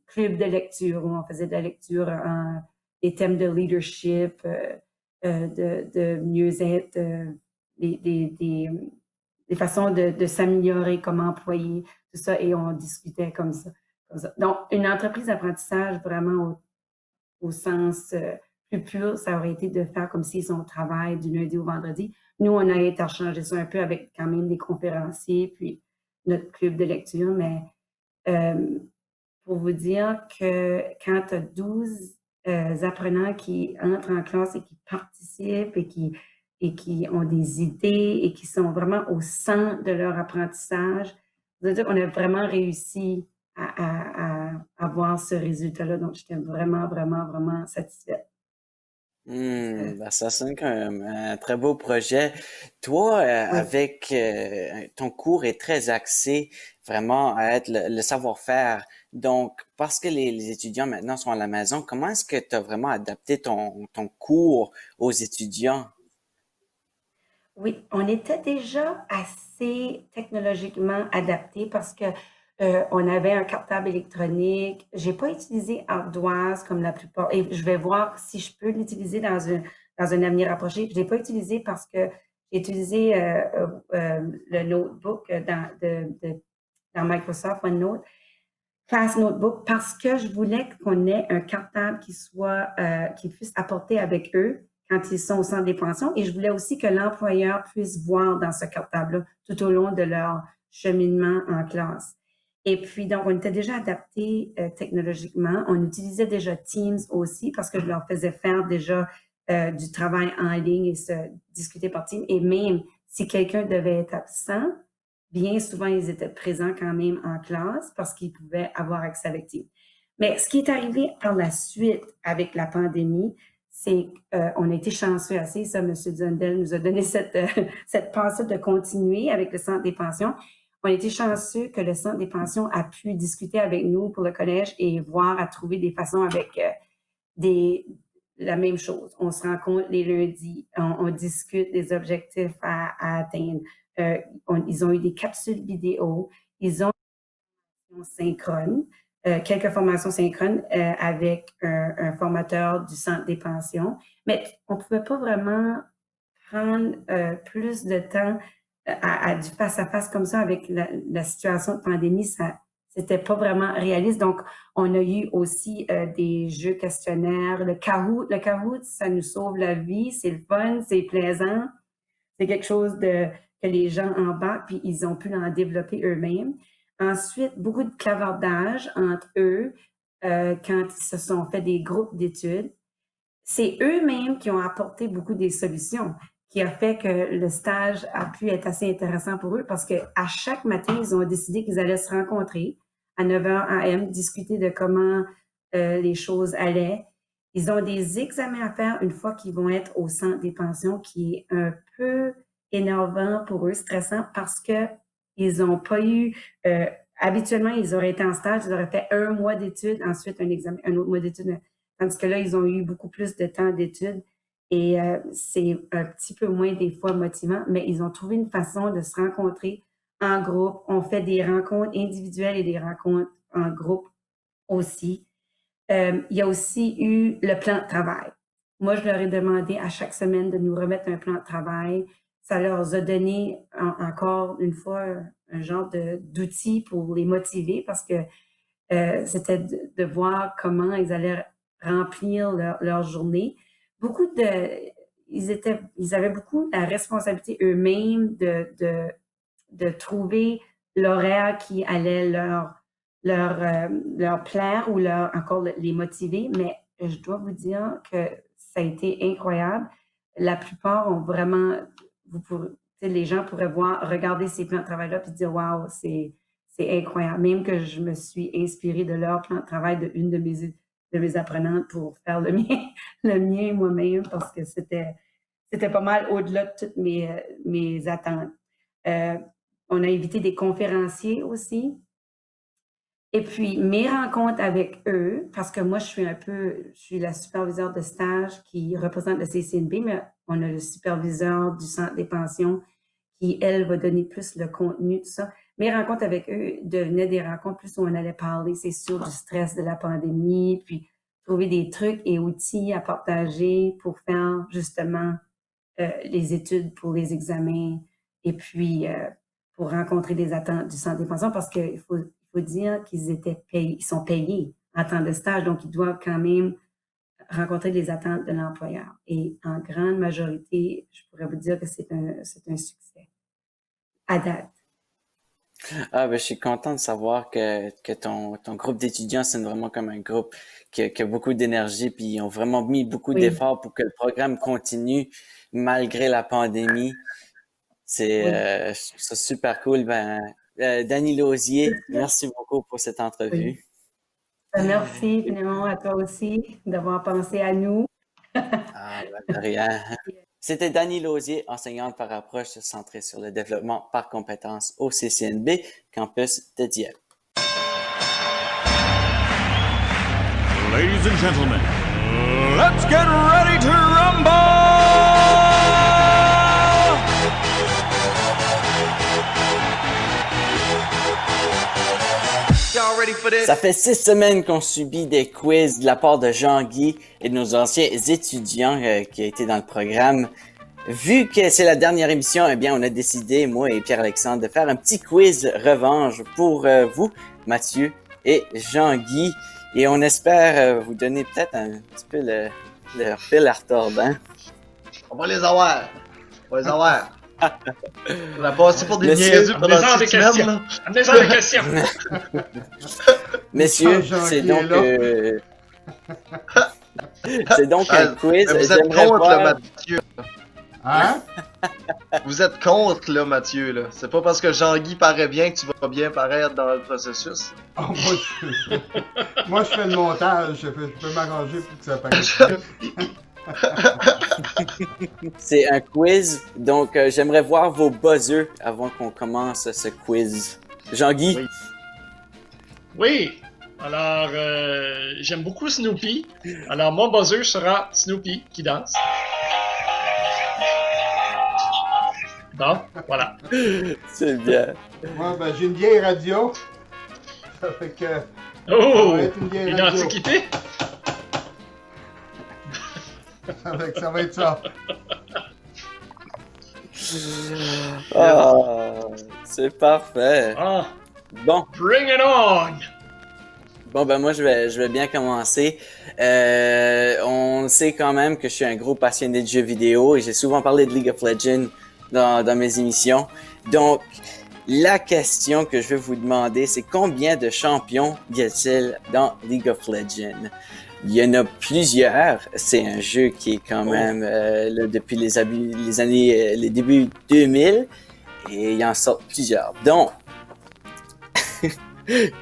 club de lecture où on faisait de la lecture des thèmes de leadership, de mieux-être, des façons de s'améliorer, comment employer, tout ça, et on discutait comme ça. Donc, une entreprise d'apprentissage vraiment au sens plus pur, ça aurait été de faire comme s'ils sont au travail du lundi au vendredi. Nous, on a interchangé ça un peu avec quand même des conférenciers, puis notre club de lecture, mais pour vous dire que quand tu as 12 apprenants qui entrent en classe et qui participent et qui ont des idées et qui sont vraiment au centre de leur apprentissage, ça veut dire qu'on a vraiment réussi à avoir ce résultat-là. Donc, j'étais vraiment, vraiment, vraiment satisfaite. Ben, ça sonne comme un très beau projet. Toi, Oui. avec ton cours est très axé vraiment à être le savoir-faire. Donc, parce que les étudiants maintenant sont à la maison, comment est-ce que tu as vraiment adapté ton cours aux étudiants? Oui, on était déjà assez technologiquement adaptés parce que on avait un cartable électronique. J'ai pas utilisé Ardoise comme la plupart, et je vais voir si je peux l'utiliser dans un avenir approché. Je l'ai pas utilisé parce que j'ai utilisé le notebook dans Microsoft OneNote, Class Notebook, parce que je voulais qu'on ait un cartable qui puisse apporter avec eux quand ils sont au centre des pensions. Et je voulais aussi que l'employeur puisse voir dans ce cartable-là tout au long de leur cheminement en classe. Et puis, donc, on était déjà adaptés technologiquement. On utilisait déjà Teams aussi parce que je leur faisais faire déjà du travail en ligne et se discuter par Teams. Et même si quelqu'un devait être absent, bien souvent, ils étaient présents quand même en classe parce qu'ils pouvaient avoir accès avec Teams. Mais ce qui est arrivé par la suite avec la pandémie, c'est qu'on a été chanceux assez, ça, M. Zundel nous a donné cette pensée de continuer avec le Centre des pensions. On a été chanceux que le Centre des pensions a pu discuter avec nous pour le collège et voir à trouver des façons avec la même chose. On se rencontre les lundis, on discute des objectifs à atteindre. Ils ont eu des capsules vidéo, ils ont synchrone, quelques formations synchrones avec un formateur du Centre des pensions, mais on ne pouvait pas vraiment prendre plus de temps à du face-à-face comme ça avec la situation de pandémie. Ça, c'était pas vraiment réaliste. Donc, on a eu aussi des jeux questionnaires. Le Kahoot, ça nous sauve la vie. C'est le fun, c'est plaisant. C'est quelque chose que les gens embarquent, puis ils ont pu en développer eux-mêmes. Ensuite, beaucoup de clavardage entre eux quand ils se sont fait des groupes d'études. C'est eux-mêmes qui ont apporté beaucoup des solutions, qui a fait que le stage a pu être assez intéressant pour eux parce qu'à chaque matin, ils ont décidé qu'ils allaient se rencontrer à 9h AM, discuter de comment les choses allaient. Ils ont des examens à faire une fois qu'ils vont être au Centre des pensions, qui est un peu énervant pour eux, stressant, parce que ils n'ont pas eu... habituellement, ils auraient été en stage, ils auraient fait un mois d'études, ensuite un autre mois d'études, tandis que là, ils ont eu beaucoup plus de temps d'études et c'est un petit peu moins des fois motivant, mais ils ont trouvé une façon de se rencontrer en groupe. On fait des rencontres individuelles et des rencontres en groupe aussi. Il y a aussi eu le plan de travail. Moi, je leur ai demandé à chaque semaine de nous remettre un plan de travail. Ça leur a donné encore une fois un genre d'outils pour les motiver parce que c'était de voir comment ils allaient remplir leur journée. Ils avaient beaucoup la responsabilité eux-mêmes de trouver l'horaire qui allait leur plaire ou encore les motiver, mais je dois vous dire que ça a été incroyable. La plupart ont vraiment, les gens pourraient regarder ces plans de travail-là et dire « Wow, c'est incroyable ». Même que je me suis inspirée de leur plan de travail d'une de mes apprenantes pour faire le mien moi-même parce que c'était pas mal au-delà de toutes mes attentes. On a invité des conférenciers aussi. Et puis, mes rencontres avec eux, parce que moi, je suis la superviseure de stage qui représente le CCNB, mais on a le superviseur du Centre des pensions qui, elle, va donner plus le contenu, tout ça. Mes rencontres avec eux devenaient des rencontres plus où on allait parler, c'est sûr, du stress de la pandémie, puis trouver des trucs et outils à partager pour faire justement les études pour les examens et puis pour rencontrer les attentes du Centre des pensions, parce qu'il faut dire qu'ils sont payés en temps de stage, donc ils doivent quand même rencontrer les attentes de l'employeur. Et en grande majorité, je pourrais vous dire que c'est un succès à date. Ah, ben, je suis content de savoir que ton groupe d'étudiants, c'est vraiment comme un groupe qui a beaucoup d'énergie, puis ils ont vraiment mis beaucoup d'efforts pour que le programme continue malgré la pandémie. C'est super cool. Dani Lausier, merci beaucoup pour cette entrevue. Oui. Merci, Philémon, à toi aussi d'avoir pensé à nous. De rien. C'était Dani Lausier, enseignante par approche centrée sur le développement par compétences au CCNB, campus de Dieppe. Ladies and gentlemen, let's get ready to rumble! Ça fait 6 semaines qu'on subit des quiz de la part de Jean-Guy et de nos anciens étudiants qui ont été dans le programme. Vu que c'est la dernière émission, eh bien, on a décidé, moi et Pierre-Alexandre, de faire un petit quiz revanche pour vous, Mathieu et Jean-Guy. Et on espère vous donner peut-être un petit peu le fil à retordre, hein? On va les avoir. On va les avoir. On a passé pour des Monsieur, niaiseux pendant amenez-en des 6 semaines. questions. Là. Amenez-en des questions. Messieurs, Jean-Guy c'est est donc... là. c'est donc un quiz. Mais vous êtes J'aimerais contre, voir- là, Mathieu. Hein? Vous êtes contre, là, Mathieu. Là. C'est pas parce que Jean-Guy paraît bien que tu vas bien paraître dans le processus. Oh, moi, je fais le montage. Je peux m'arranger pour que ça paraisse. C'est un quiz, donc j'aimerais voir vos buzzers avant qu'on commence ce quiz. Jean-Guy? Oui. Oui. Alors, j'aime beaucoup Snoopy. Alors, mon buzzer sera Snoopy qui danse. Bon, voilà. C'est bien. Moi, ben, j'ai une vieille radio. Ça fait que. Oh! va être une vieille Une radio. antiquité? Ça va être ça. Ah, c'est parfait. Ah, Bon, bring it on! ben moi je vais bien commencer. On sait quand même que je suis un gros passionné de jeux vidéo et j'ai souvent parlé de League of Legends dans mes émissions. Donc, la question que je vais vous demander, c'est combien de champions y a-t-il dans League of Legends? Il y en a plusieurs. C'est un jeu qui est quand même là, depuis les débuts 2000 et il en sort plusieurs. Donc,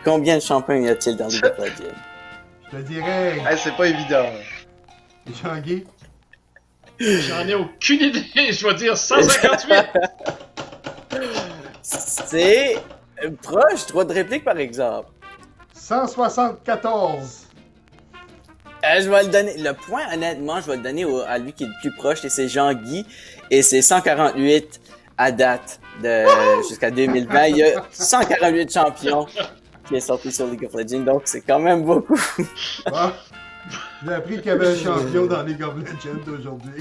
combien de champions y a-t-il dans League of Legends? Je te dirais, Hey, c'est pas évident. Jean-Guy, J'en ai aucune idée. Je vais dire 158. C'est proche, 3 de réplique par exemple. 174. Je vais le donner. Le point, honnêtement, je vais le donner à lui qui est le plus proche, et c'est Jean-Guy. Et c'est 148 à date jusqu'à 2020. Il y a 148 champions qui est sorti sur League of Legends, donc c'est quand même beaucoup. Ah, j'ai appris qu'il y avait un champion dans League of Legends aujourd'hui.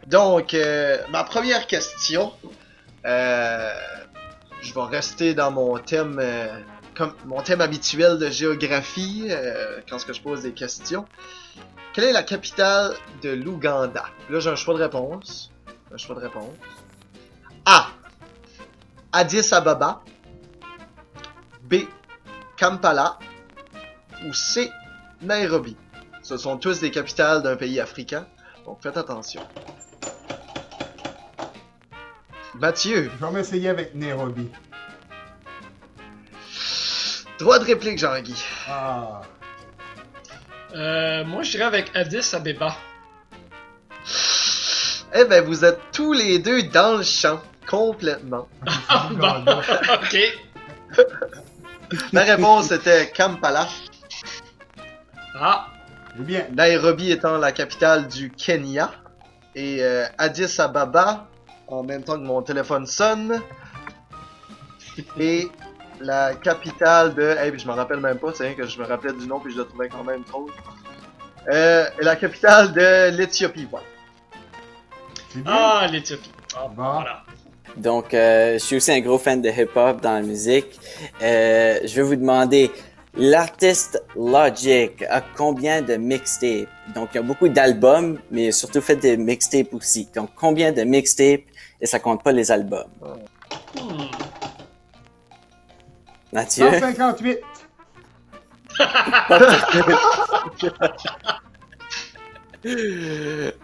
Donc, ma première question, je vais rester dans mon thème, comme mon thème habituel de géographie, quand je pose des questions. Quelle est la capitale de l'Ouganda? Là, j'ai un choix de réponse. A. Addis Ababa. B. Kampala. Ou C. Nairobi. Ce sont tous des capitales d'un pays africain, donc faites attention. Mathieu, Je vais m'essayer avec Nairobi. droit de réplique, Jean-Guy. Ah, Moi, je dirais avec Addis Abeba. Eh ben, vous êtes tous les deux dans le champ, complètement. Ouganda. OK. La réponse était Kampala, Ah, Eh bien, Nairobi étant la capitale du Kenya, et Addis Ababa, en même temps que mon téléphone sonne, et la capitale de... Eh, je me rappelle même pas, c'est rien que je me rappelais du nom, puis je le trouvais quand même trop. La capitale de l'Éthiopie, voilà. c'est bien. ah l'Éthiopie. Ah, Bon. voilà. Donc, je suis aussi un gros fan de hip-hop dans la musique. Je vais vous demander, l'artiste Logic a combien de mixtapes? Donc, il y a beaucoup d'albums, mais il a surtout fait des mixtapes aussi. Donc, combien de mixtapes? Et ça compte pas les albums. Hmm. Mathieu? 158.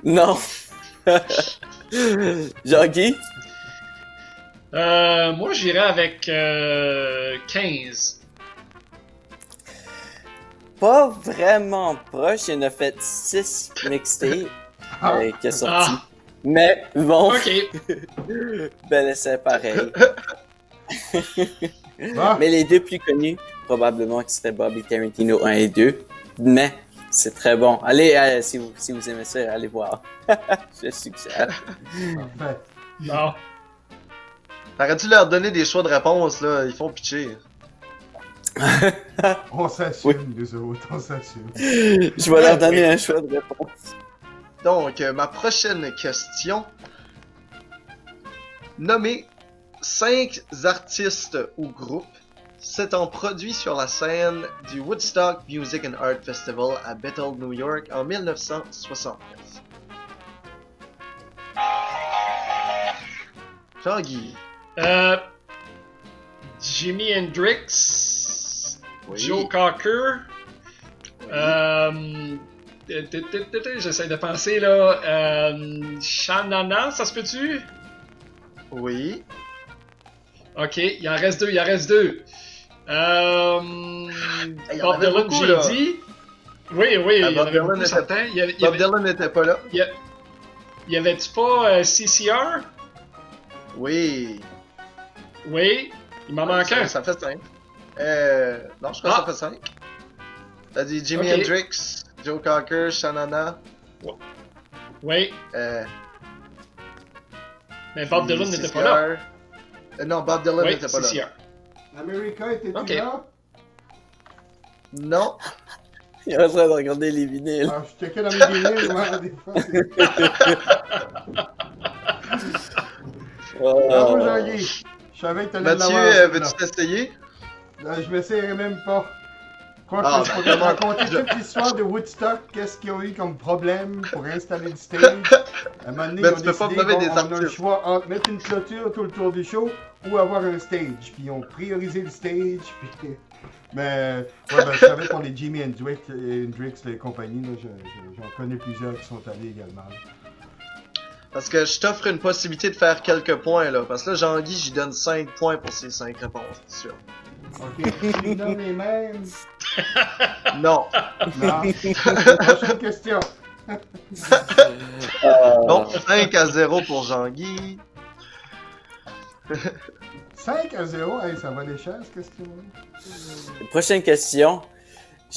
Non. Jean-Guy? Moi, j'irais avec 15. Pas vraiment proche. Il en a fait 6 mixtapes qui est sorti. Ah. Mais bon, OK. ben c'est pareil. Bon, Mais les deux plus connus, probablement que c'était Bobby Tarantino 1 et 2. Mais c'est très bon. Allez, si vous aimez ça, allez voir. Je suggère. parfait. Bon. T'aurais dû leur donner des choix de réponse, là. Ils font pitcher. On s'assume, nous autres, on s'assume. Je vais leur donner un choix de réponse. Donc, ma prochaine question. Nommez 5 artistes ou groupes s'étant produits sur la scène du Woodstock Music and Art Festival à Bethel, New York en 1969. Jean-Guy. Jimi Hendrix, Oui. Joe Cocker, j'essaie de penser là, Shanana, ça se peut-tu? Oui. Ok, il en reste deux. Il y en Bob avait Dylan, beaucoup, j'ai là. dit. Oui, il y en Bob avait Dylan beaucoup, était- certains. Bob Dylan n'était pas là. Y avait-tu pas CCR? Oui. Oui, il m'en manque un. Ça fait 5. Non, je crois que ça fait 5. T'as dit Jimi Ok. Hendrix, Joe Cocker, Shanana. Oui, Euh, mais Bob puis Dylan n'était pas CCR. là. Non, Bob Dylan Oui, n'était pas là. CCR. America, était-tu Ok. là? Non. Il est en train de regarder les vinyles. Ah, je checkais dans mes vinyles, ouais, des fois. Bravo, Jean-Guy. Je savais que t'allais Mathieu, l'avoir. celle-là. veux-tu t'essayer? Je m'essayerai même pas. Quoi Ah, que je pourrais vraiment. raconter toute l'histoire de Woodstock, qu'est-ce qu'il y a eu comme problème pour installer le stage. À un moment donné, Mais ils ont tu peux pas décidé me nommer qu'on des on a le artistes. choix entre mettre une clôture tout le tour du show ou avoir un stage. Puis ils ont priorisé le stage. Puis... Mais ouais, ben, je savais pour les Jimi Hendrix et compagnie, là, j'en connais plusieurs qui sont allés également. Là. Parce que je t'offre une possibilité de faire quelques points, là. Parce que là, Jean-Guy, j'y donne 5 points pour ces 5 réponses, c'est sûr. Ok, tu me donnes les mêmes. Non. Non. Prochaine question. Bon, 5-0 pour Jean-Guy. 5-0, hey, ça va les cher, cette question. Prochaine question.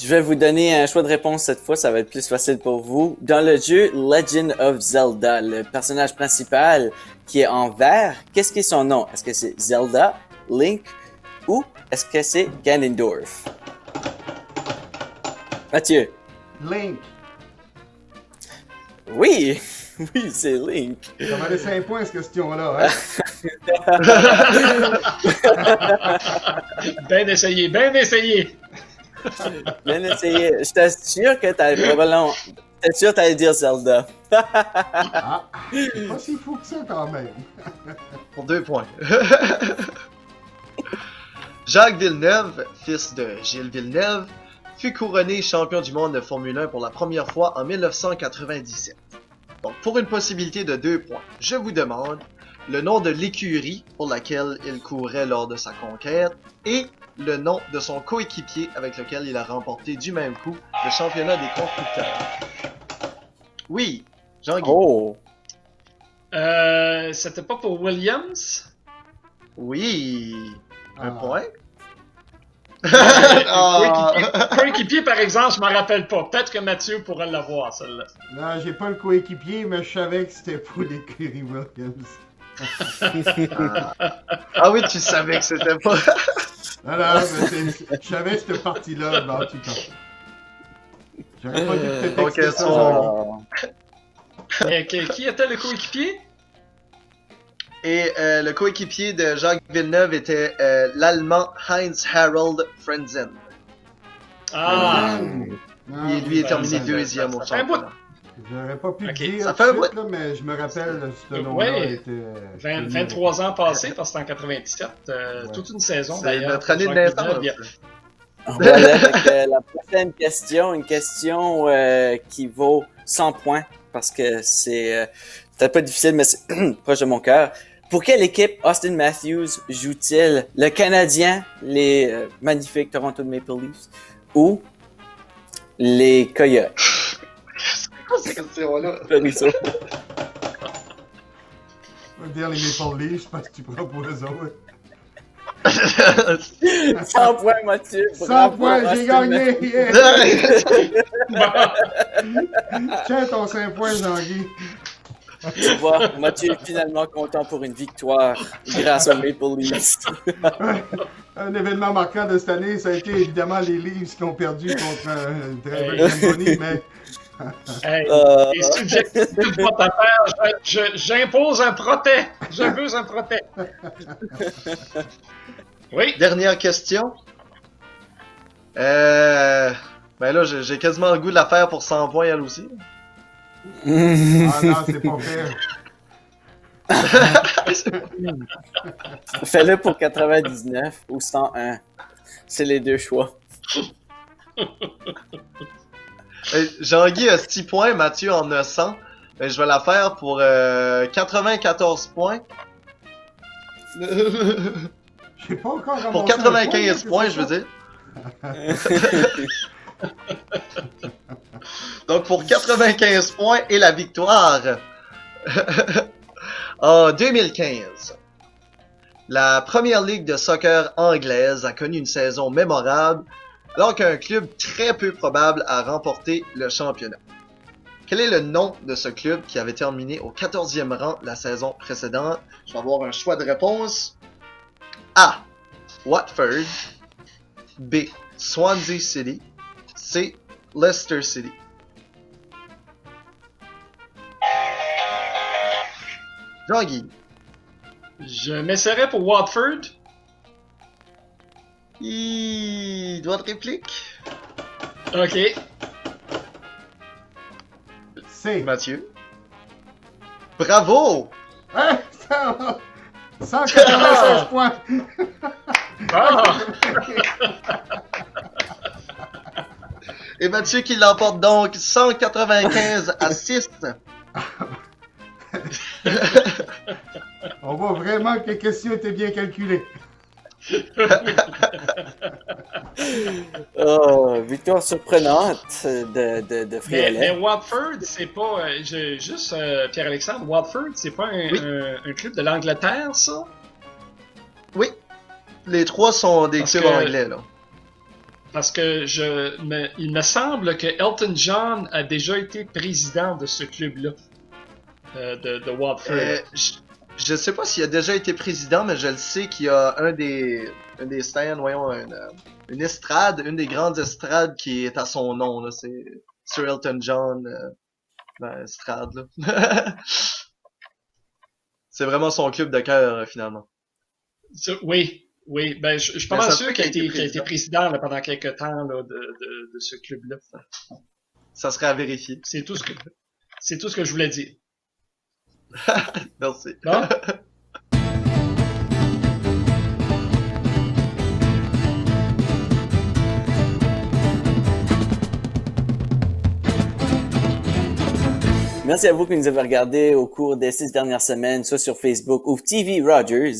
Je vais vous donner un choix de réponse cette fois, ça va être plus facile pour vous. Dans le jeu Legend of Zelda, le personnage principal qui est en vert, qu'est-ce qui est son nom? Est-ce que c'est Zelda, Link ou est-ce que c'est Ganondorf? Mathieu. Link. Oui, oui, c'est Link. Ça valait 5 points, cette question-là, hein? Ben essayé. Bien essayé. J'étais sûr que t'allais probablement... J'étais sûr que t'allais dire Zelda. Ah, c'est pas si fou que ça, quand même. Pour 2 points. Jacques Villeneuve, fils de Gilles Villeneuve, fut couronné champion du monde de Formule 1 pour la première fois en 1997. Donc, pour une possibilité de 2 points, je vous demande le nom de l'écurie pour laquelle il courait lors de sa conquête et le nom de son coéquipier avec lequel il a remporté du même coup le championnat des constructeurs. Oui, Jean-Guy. Oh. C'était pas pour Williams? Oui, un Ah. point. Ah. Coéquipier, par exemple, je m'en rappelle pas. Peut-être que Mathieu pourra l'avoir, celle-là. Non, j'ai pas le coéquipier, mais je savais que c'était pour l'écurie Williams. Ah oui, tu savais que c'était pas. Non, mais je savais cette partie-là, ben, en tout cas. J'aurais pas dû te Donc, texter ça, son- Jean-Guy. Mais qui était le coéquipier? Et le coéquipier de Jacques Villeneuve était l'Allemand Heinz Harald Frentzen. Ah! Non, Et lui est terminé ça- deuxième au ça fait un bout. championnat. J'aurais pas pu Ok, te dire ça tout fait un de suite, là, mais je me rappelle ce nom-là Ouais. était... 23 ans passés, parce que c'était en 97. Ouais. Toute une saison, C'est d'ailleurs. notre année de Jacques naissance. Villeneuve. On va aller avec la prochaine question, une question qui vaut 100 points parce que c'est peut-être pas difficile, mais c'est proche de mon cœur. Pour quelle équipe Austin Matthews joue-t-il? Le Canadien, les magnifiques Toronto Maple Leafs ou les Coyotes? C'est quoi ces questions-là? Floriso. Je vais dire les Maple Leafs parce que tu prends pour eux autres. 100 points, Mathieu. 100 Bravo, points, j'ai Austin gagné! Yeah! Bon. Tiens ton 5 points, Jean-Guy. Tu vois, Mathieu est finalement content pour une victoire grâce aux Maple Leafs. Ouais. Un événement marquant de cette année, ça a été évidemment les Leafs qui ont perdu contre Trevor Zamboni, mais Hey, Euh, et si tu n'acceptes pas ta paire, j'impose un protêt. Je veux un protêt. Oui. Dernière question. Ben là, j'ai quasiment le goût de la faire pour 100 points elle aussi. ah non, c'est pas fair. Fais-le pour 99 ou 101. C'est les deux choix. Jean-Guy a 6 points, Mathieu en a 100. Ben, je vais la faire pour 94 points. J'ai pas encore ramassé Pour un 95 point, points, c'est je veux ça? dire. Donc pour 95 points et la victoire. En 2015, la première ligue de soccer anglaise a connu une saison mémorable alors qu'un club très peu probable a remporté le championnat. Quel est le nom de ce club qui avait terminé au 14e rang la saison précédente? Je vais avoir un choix de réponse. A. Watford. B. Swansea City. C. Leicester City. Jean-Guy. Je m'essaierai pour Watford. Doigt de réplique. OK. C'est. Mathieu. Bravo! Hein? 196 points! Ah! Et Mathieu qui l'emporte donc 195 à 6. On voit vraiment que les questions étaient bien calculées. Oh, victoire surprenante de Mais Friolet. Watford, c'est pas. Juste, Pierre-Alexandre, Watford, c'est pas un club de l'Angleterre, ça? Oui. Les trois sont des Parce clubs que- anglais, là. Parce que il me semble que Elton John a déjà été président de ce club-là, de Watford. Je sais pas s'il a déjà été président, mais je le sais qu'il y a un des stands, voyons, une estrade, une des grandes estrades qui est à son nom, là. C'est Sir Elton John, estrade, là. C'est vraiment son club de cœur, finalement. Oui. Ben, je suis pas Mais mal ça se sûr peut qu'il a qu'il ait été été président là, pendant quelques temps là, de ce club-là. Ça serait à vérifier. C'est tout ce que je voulais dire. Merci. Bon? Merci à vous qui nous avez regardés au cours des 6 dernières semaines, soit sur Facebook ou TV Rogers.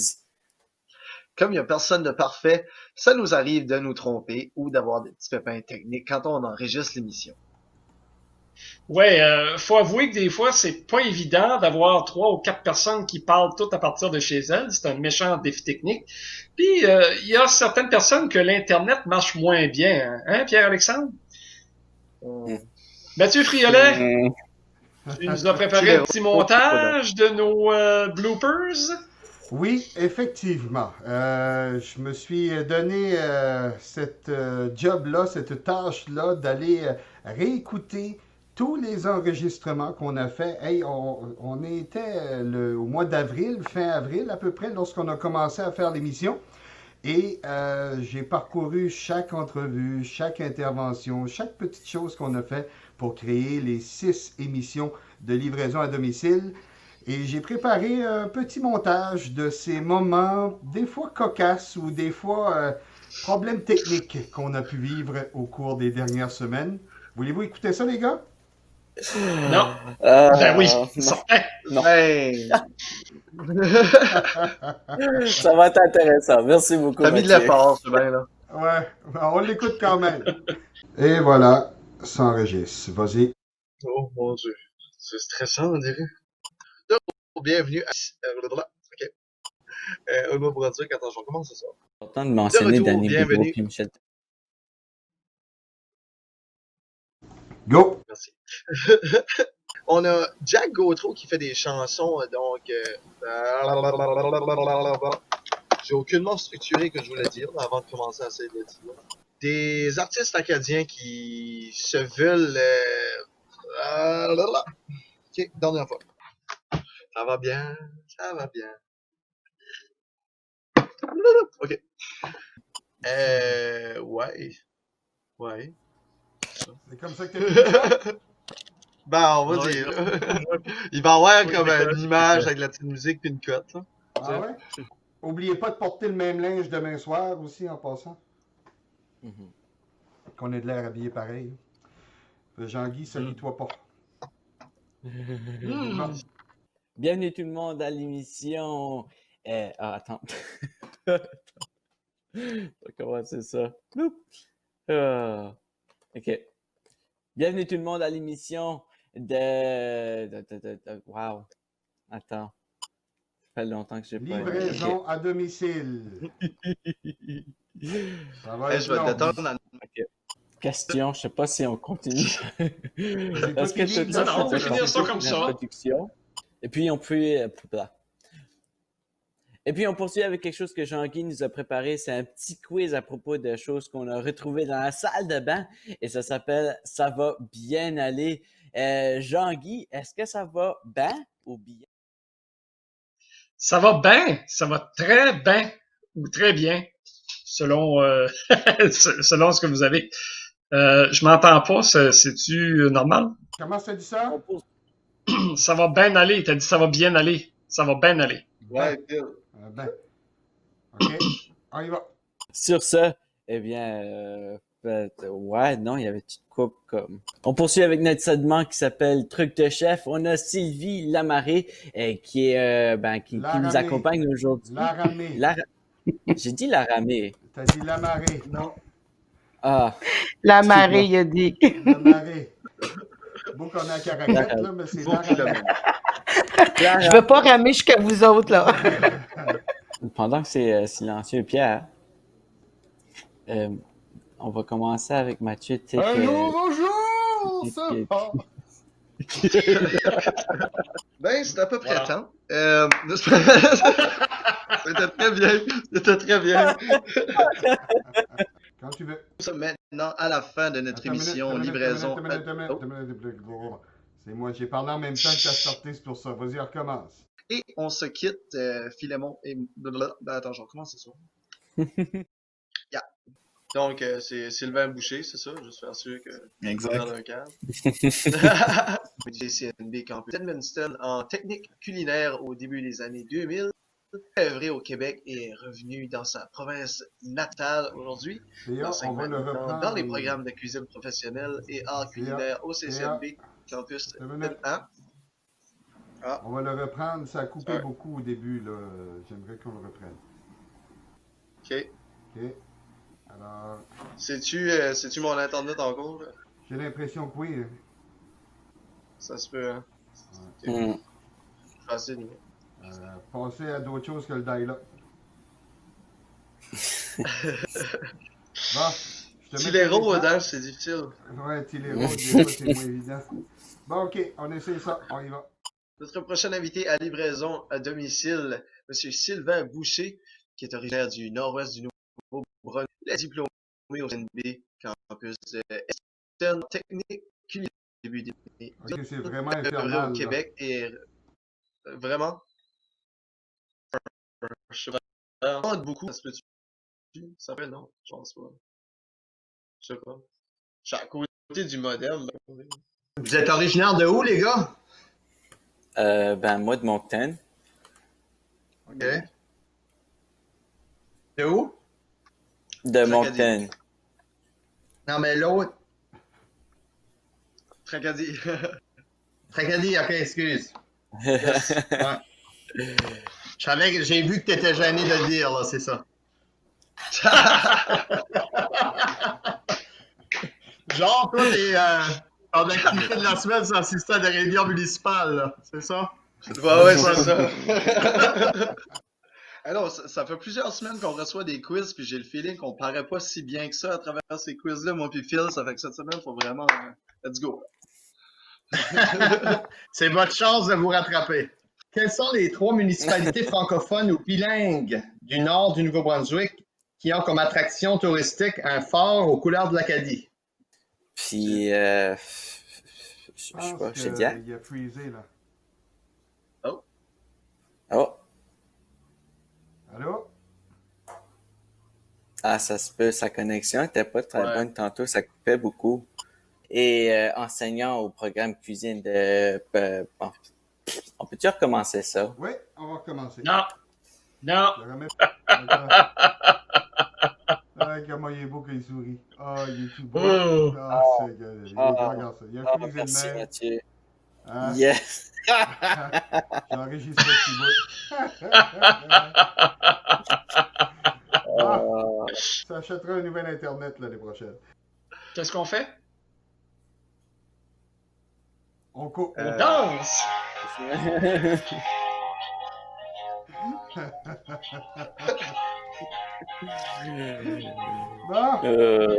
Comme il n'y a personne de parfait, ça nous arrive de nous tromper ou d'avoir des petits pépins techniques quand on enregistre l'émission. Ouais, faut avouer que des fois, c'est pas évident d'avoir 3 ou 4 personnes qui parlent toutes à partir de chez elles. C'est un méchant défi technique. Puis, il y a certaines personnes que l'Internet marche moins bien. Hein, Pierre-Alexandre? Mathieu Friolet, tu nous as préparé un petit montage de nos bloopers? Oui, effectivement. Je me suis donné cette job-là, cette tâche-là d'aller réécouter tous les enregistrements qu'on a fait. Hey, on était au mois d'avril, fin avril à peu près, lorsqu'on a commencé à faire l'émission. Et j'ai parcouru chaque entrevue, chaque intervention, chaque petite chose qu'on a fait pour créer les 6 émissions de livraison à domicile. Et j'ai préparé un petit montage de ces moments, des fois cocasses ou des fois problèmes techniques qu'on a pu vivre au cours des dernières semaines. Voulez-vous écouter ça, les gars? Non. Ben oui, non. certain. Non. Hey, Ça va être intéressant. Merci beaucoup, t'as mis de Mathieu. l'effort, c'est bien, là. Ouais, on l'écoute quand même. Et voilà, ça enregistre. Vas-y. Oh mon Dieu, c'est stressant, on dirait. Bienvenue à... Ok. Un mot pour dire quand on commence, c'est ça. C'est important de mentionner De retour, Danny bienvenue. Bigot et Michel. Go! Merci. on a Jack Gautreau qui fait des chansons, donc... j'ai aucunement structuré que je voulais dire là, avant de commencer à essayer de le dire. Des artistes acadiens qui se veulent... Ok, dernière fois. Ça va bien, ça va bien. Ok. Ouais. Ouais. C'est comme ça que t'as fait ça? Ben, on va Ouais, dire. Il va y avoir Ouais, comme mais une image avec la petite musique puis une cote. Là. Ah ouais? Oubliez pas de porter le même linge demain soir aussi en passant. Mhm. Qu'on ait de l'air habillé pareil. Jean-Guy, salis-toi pas. Bon. Bienvenue tout le monde à l'émission. Attends. On va commencer ça. Oups. OK. Bienvenue tout le monde à l'émission Wow. Attends. Ça fait longtemps que j'ai pas... Livraison à domicile. Ça va être Je vais long. t'attendre dans OK. Question, je sais pas si on continue. Est-ce que tes tout livres, ça, non, on peut c'est finir ça comme ça. introduction? Et puis on peut... Et puis on poursuit avec quelque chose que Jean-Guy nous a préparé. C'est un petit quiz à propos de choses qu'on a retrouvées dans la salle de bain. Et ça s'appelle « Ça va bien aller ». Jean-Guy, est-ce que ça va bien ou bien? Ça va bien, ça va très bien ou très bien, selon selon ce que vous avez. Je m'entends pas, c'est-tu normal? Comment ça dit ça? Ça va bien aller, t'as dit ça va bien aller. Ça va bien aller. Ouais, Phil. Ben. OK. On y va. Sur ce, eh bien, ouais, non, il y avait une petite coupe comme... On poursuit avec notre segment qui s'appelle Truc de chef. On a Sylvie Lamarée qui est qui nous accompagne aujourd'hui. Laramée. J'ai dit Laramée. T'as dit Lamarée. Non. Ah. La marée, il a dit. Lamarée. Beau qu'on a un caractère, là, mais c'est Laramée. Je veux pas ramer jusqu'à vous autres, là. Pendant que c'est silencieux, Pierre, on va commencer avec Mathieu. Allô, bonjour! Ça va? Ben, c'est à peu près Voilà. temps. C'était très bien. C'était très bien. Quand tu veux. Ça, maintenant, à la fin de notre Attends une émission minute, livraison. C'est moi, j'ai parlé en même temps que t'as sorti, c'est pour ça. Vas-y, on recommence. Et on se quitte, Philémon et... Ben, attends, je recommence, c'est ça. Yeah. Donc, c'est Sylvain Boucher, c'est ça? Juste faire sûr que... Exact. Dans un cadre. CNB Campus Edmundston en technique culinaire au début des années 2000. Œuvré au Québec et est revenu dans sa province natale aujourd'hui. Théa, on va le reprendre. Dans les programmes de cuisine professionnelle et art culinaire au CCNB Campus. Hein? Ah. On va le reprendre. Ça a coupé beaucoup au début, là. J'aimerais qu'on le reprenne. OK. OK. Alors, C'est-tu mon internet encore, là? j'ai l'impression que oui. Ça se peut, hein? Mm. Facile. Passer à d'autres choses que le dial-up. Bon, je te mets Tilero, Dash, c'est difficile. Ouais, Tilero, des fois, c'est moins évident. Bon, OK, on essaie ça. On y va. Notre prochain invité à livraison à domicile, M. Sylvain Boucher, qui est originaire du nord-ouest du Nouveau-Brunswick, il est diplômé au CNB Campus de Edmundston technique culinaire au début des années. OK, c'est vraiment Œuvré infernal. au Québec et vraiment, je sais pas beaucoup. Ça se peut-tu? Ça fait non, je pense pas. Je sais pas. Je suis à côté du modem. Vous êtes originaire de où, les gars? Moi de Moncton. OK. De où? De Moncton. Non, mais l'autre. Tracadie. Tracadie, OK, excuse. Yes. Ouais. J'ai vu que t'étais gêné de le dire, là, c'est ça. Genre, toi, ton activité de la semaine, c'est assistant à des réunions municipales, là, c'est ça? Ouais, c'est ça. Alors, ça fait plusieurs semaines qu'on reçoit des quiz, puis j'ai le feeling qu'on paraît pas si bien que ça à travers ces quiz-là, moi puis Phil, ça fait que cette semaine, faut vraiment... let's go. C'est votre chance de vous rattraper. Quelles sont les 3 municipalités francophones ou bilingues du nord du Nouveau-Brunswick qui ont comme attraction touristique un fort aux couleurs de l'Acadie? Puis, je sais pas, je te dis. Il a freezé, là. Oh, Allô? ah, ça se peut, sa connexion était pas très Ouais. bonne tantôt, ça coupait beaucoup. Et enseignant au programme cuisine de... on peut-tu recommencer ça? Oui, on va recommencer. Non. Non. Je remets... Ah, comment il est beau qu'il sourit. Ah, il est tout beau. Oh. Ah, c'est gars. Regarde ça. Il a freezé Merci le main. Mathieu. Hein? Yes! J'ai enregistré le petit bout. Ah, ça achètera un nouvel Internet l'année prochaine. Qu'est-ce qu'on fait? On coupe. On danse! Bon.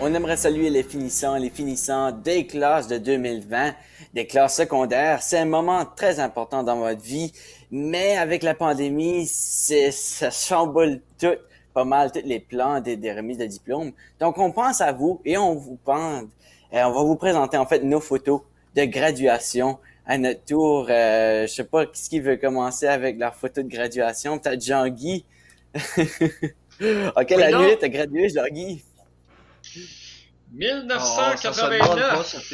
On aimerait saluer les finissants des classes de 2020, des classes secondaires. C'est un moment très important dans votre vie, mais avec la pandémie, ça chamboule tout, pas mal tous les plans des remises de diplômes. Donc, on pense à vous et on va vous présenter en fait nos photos de graduation à notre tour. Je sais pas qui veut commencer avec leur photo de graduation. Peut-être Jean-Guy. En quelle année t'as gradué, Jean-Guy? 1989.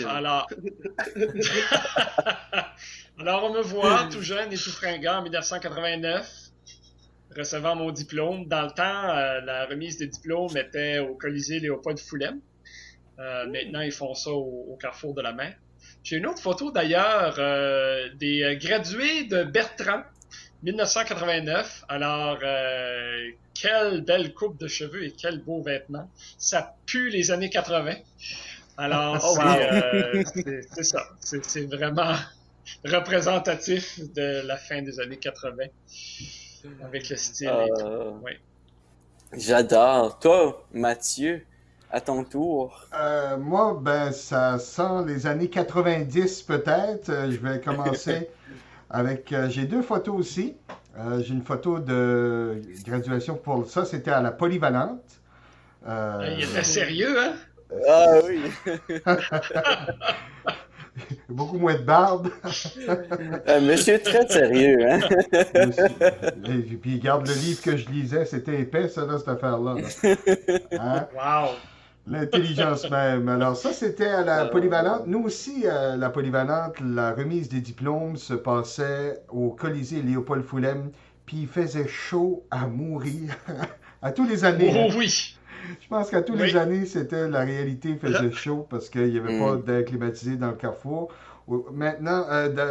Alors, on me voit tout jeune et tout fringant en 1989, recevant mon diplôme. Dans le temps, la remise de diplôme était au Colisée Léopold-Foulem. Maintenant, ils font ça au Carrefour de la Mer. J'ai une autre photo d'ailleurs des gradués de Bertrand, 1989. Alors, quelle belle coupe de cheveux et quel beau vêtement. Ça pue les années 80. Alors, c'est ça. C'est vraiment représentatif de la fin des années 80 avec le style et tout. Oui. J'adore. Toi, Mathieu, à ton tour. Moi, ben, ça sent les années 90 peut-être. Je vais commencer avec... j'ai 2 photos aussi. J'ai une photo de graduation pour ça, c'était à la Polyvalente. Il était sérieux, hein? Ah oui! Beaucoup moins de barbe. Monsieur très sérieux, hein? Et puis, regarde le livre que je lisais, c'était épais, ça, là, cette affaire-là. Là. Hein? Wow! L'intelligence même. Alors, ça, c'était à la Polyvalente. Nous aussi, la Polyvalente, la remise des diplômes se passait au Colisée Léopold-Foulem, puis il faisait chaud à mourir. À tous les années. Oh hein. oui! Je pense qu'à tous les années, c'était la réalité, il faisait chaud parce qu'il n'y avait pas d'air climatisé dans le Carrefour. Maintenant,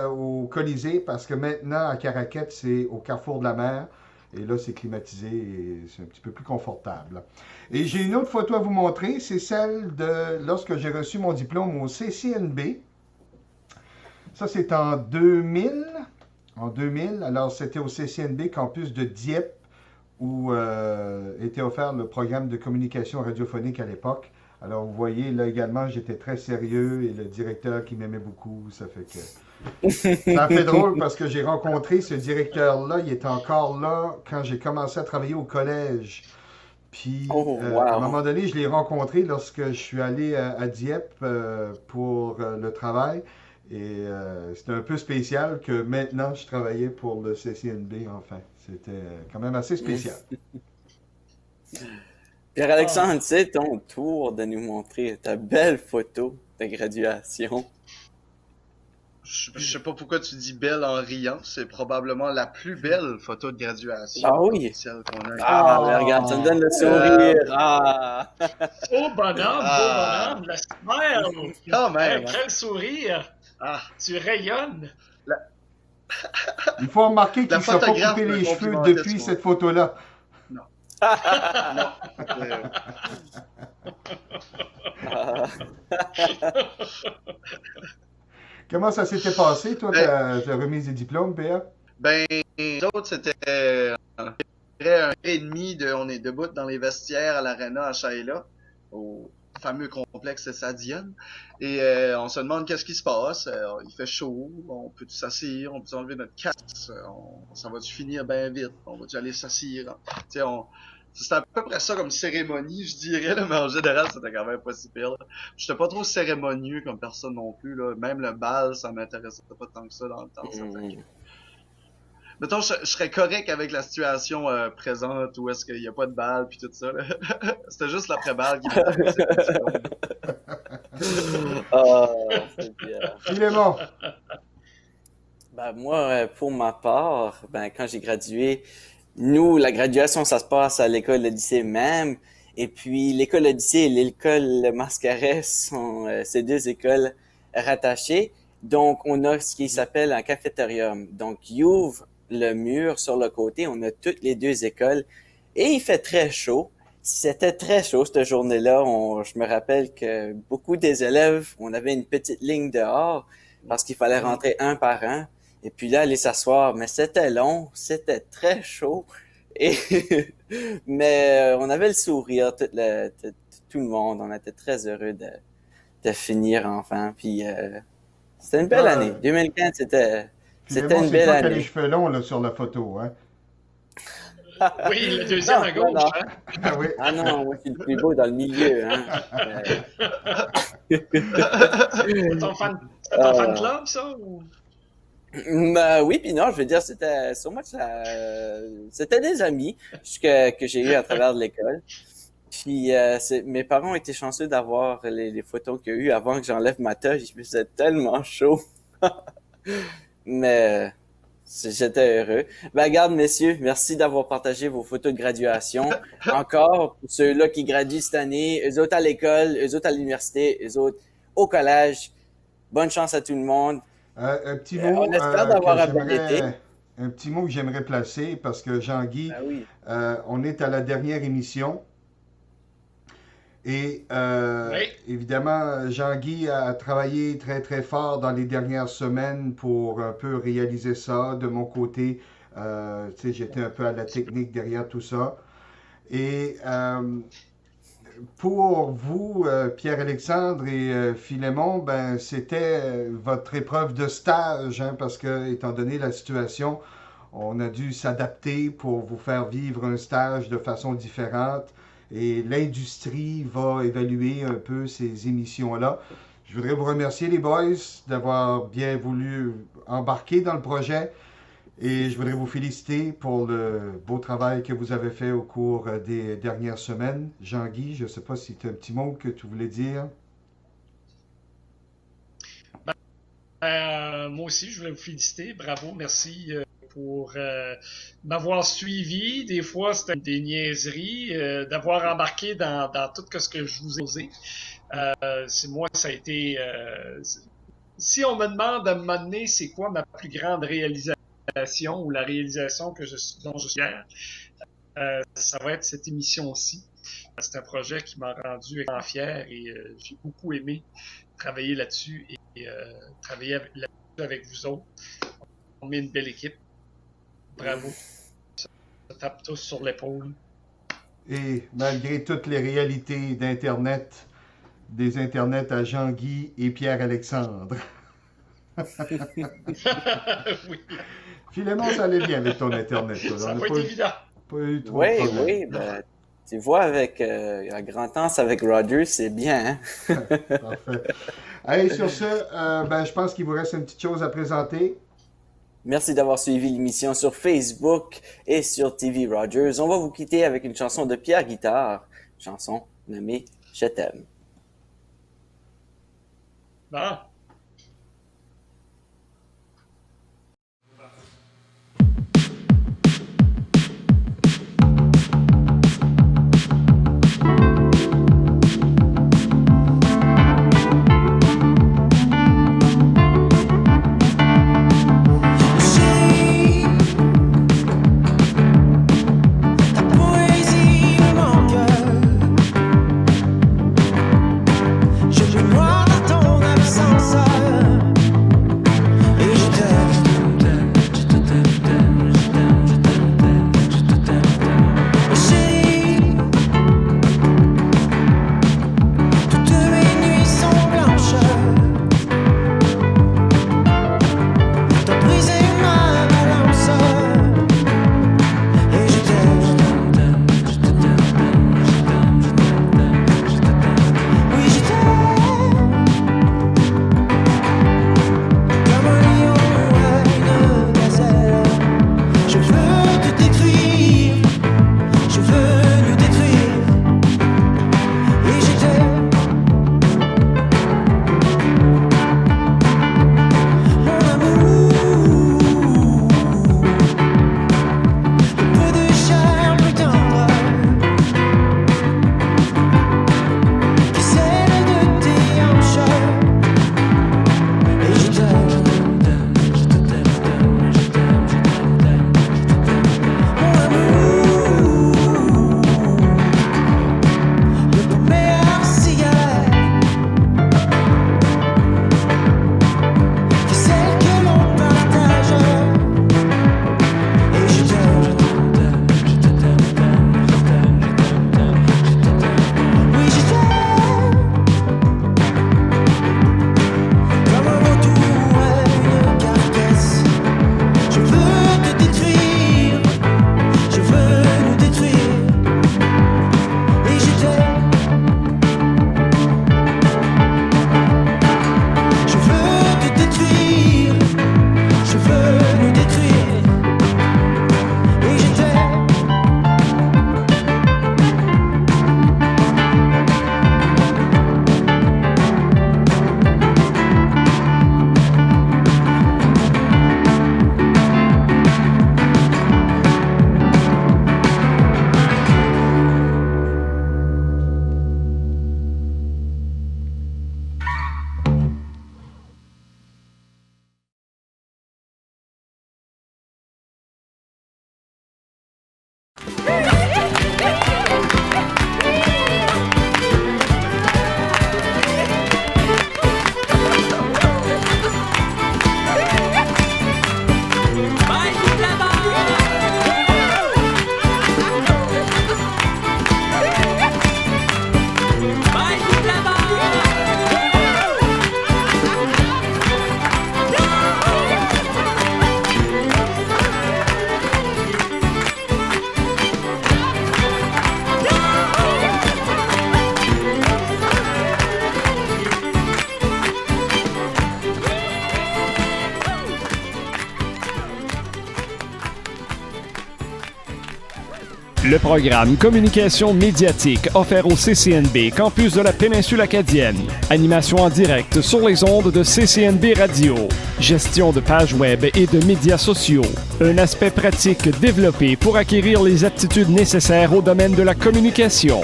au Colisée, parce que maintenant, à Caraquette, c'est au Carrefour de la Mer. Et là, c'est climatisé et c'est un petit peu plus confortable. Et j'ai une autre photo à vous montrer. C'est celle de lorsque j'ai reçu mon diplôme au CCNB. Ça, c'est en 2000. En 2000. Alors, c'était au CCNB, campus de Dieppe, où était offert le programme de communication radiophonique à l'époque. Alors, vous voyez, là également, j'étais très sérieux et le directeur qui m'aimait beaucoup, ça fait que... Ça a fait drôle parce que j'ai rencontré ce directeur-là, il était encore là quand j'ai commencé à travailler au collège. Puis, à un moment donné, je l'ai rencontré lorsque je suis allé à Dieppe pour le travail. Et c'était un peu spécial que maintenant, je travaillais pour le CCNB, enfin. C'était quand même assez spécial. Pierre-Alexandre, c'est ton tour de nous montrer ta belle photo de graduation. Je sais pas pourquoi tu dis belle en riant, c'est probablement la plus belle photo de graduation. Ah oui? Celle qu'on a. Ah, regarde, ça me donne le sourire. Ah! Oh, bonhomme, le smile! Quand même! Quel sourire! Ah. Tu rayonnes! Il faut remarquer qu'il La ne s'est pas photographe coupé me les cheveux complimentait depuis souvent. cette photo-là. Non. Comment ça s'était passé, toi, ta remise des diplômes, PA? Ben, nous autres, c'était un heure et demie on est debout dans les vestiaires à l'Arena à Shaila, au fameux complexe Sadion. Et on se demande qu'est-ce qui se passe. Il fait chaud, on peut s'assire, on peut enlever notre casque, ça va-tu finir bien vite, on va-tu aller s'assire. Tu sais, c'était à peu près ça comme cérémonie, je dirais, là, mais en général, c'était quand même pas si pire. Là. J'étais pas trop cérémonieux comme personne non plus. Là. Même le bal, ça m'intéressait pas tant que ça dans le temps. Ça fait que... Mettons, je serais correct avec la situation présente où est-ce qu'il n'y a pas de balle puis tout ça. Là. C'était juste l'après-balle qui m'intéressait. C'est bien. Filémon. Ben, moi, pour ma part, ben, quand j'ai gradué, nous, la graduation, ça se passe à l'école de lycée même. Et puis, l'école de lycée et l'école Mascaret sont ces deux écoles rattachées. Donc, on a ce qui s'appelle un cafétérium. Donc, ils ouvrent le mur sur le côté. On a toutes les deux écoles. Et il fait très chaud. C'était très chaud cette journée-là. Je me rappelle que beaucoup des élèves, on avait une petite ligne dehors parce qu'il fallait rentrer un par un. Et puis là, aller s'asseoir. Mais c'était long, c'était très chaud. Mais on avait le sourire, tout le monde. On était très heureux de finir enfin. Puis c'était une belle année. 2015, c'était une belle année. C'est toi qui as année. les cheveux longs là, sur la photo, hein? Oui, le deuxième à gauche. Non. Hein? Ah oui. Ah non, moi, je suis le plus beau dans le milieu. Hein? C'est ton fan club, ça? Ou... Ben oui, puis non, je veux dire, c'était c'était des amis que j'ai eu à travers de l'école. Puis mes parents ont été chanceux d'avoir les photos qu'il y a eu avant que j'enlève ma toge. Il faisait tellement chaud. Mais j'étais heureux. Ben regarde, messieurs, merci d'avoir partagé vos photos de graduation. Encore, pour ceux-là qui graduent cette année, eux autres à l'école, eux autres à l'université, eux autres au collège. Bonne chance à tout le monde. Un petit mot on espère d'avoir un bon été. Un petit mot que j'aimerais placer parce que Jean-Guy, Ben oui. On est à la dernière émission. Et Oui. évidemment, Jean-Guy a travaillé très très fort dans les dernières semaines pour un peu réaliser ça. De mon côté, tu sais, j'étais un peu à la technique derrière tout ça. Et pour vous, Pierre-Alexandre et Filémon, ben, c'était votre épreuve de stage, hein, parce que, étant donné la situation, on a dû s'adapter pour vous faire vivre un stage de façon différente. Et l'industrie va évaluer un peu ces émissions-là. Je voudrais vous remercier, les boys, d'avoir bien voulu embarquer dans le projet. Et je voudrais vous féliciter pour le beau travail que vous avez fait au cours des dernières semaines. Jean-Guy, je ne sais pas si tu as un petit mot que tu voulais dire. Moi aussi, je voulais vous féliciter. Bravo, merci pour m'avoir suivi. Des fois, c'était des niaiseries, d'avoir embarqué dans tout ce que je vous ai posé. Moi, ça a été... si on me demande à me donner c'est quoi ma plus grande réalisation ou la réalisation dont je suis fier, ça va être cette émission-ci. C'est un projet qui m'a rendu extrêmement fier et j'ai beaucoup aimé travailler là-dessus et travailler là-dessus avec vous autres. On met une belle équipe. Bravo. Ça tape tous sur l'épaule. Et malgré toutes les réalités d'Internet, des Internets à Jean-Guy et Pierre-Alexandre. Oui. Filémon, ça allait bien avec ton Internet. Ça n'a pas été évident. Pas eu trop de problème. Oui, ben, tu vois, avec un grand temps avec Rogers, c'est bien. Hein? Parfait. Allez, sur ce, ben, je pense qu'il vous reste une petite chose à présenter. Merci d'avoir suivi l'émission sur Facebook et sur TV Rogers. On va vous quitter avec une chanson de Pierre Guitare, chanson nommée « Je t'aime ». Bon. Je Le programme Communication médiatique offert au CCNB, campus de la péninsule acadienne. Animation en direct sur les ondes de CCNB Radio. Gestion de pages web et de médias sociaux. Un aspect pratique développé pour acquérir les aptitudes nécessaires au domaine de la communication.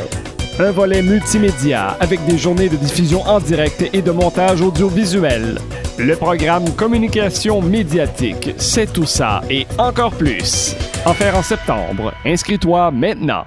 Un volet multimédia avec des journées de diffusion en direct et de montage audiovisuel. Le programme Communication médiatique, c'est tout ça et encore plus. Offert en septembre. Inscris-toi maintenant.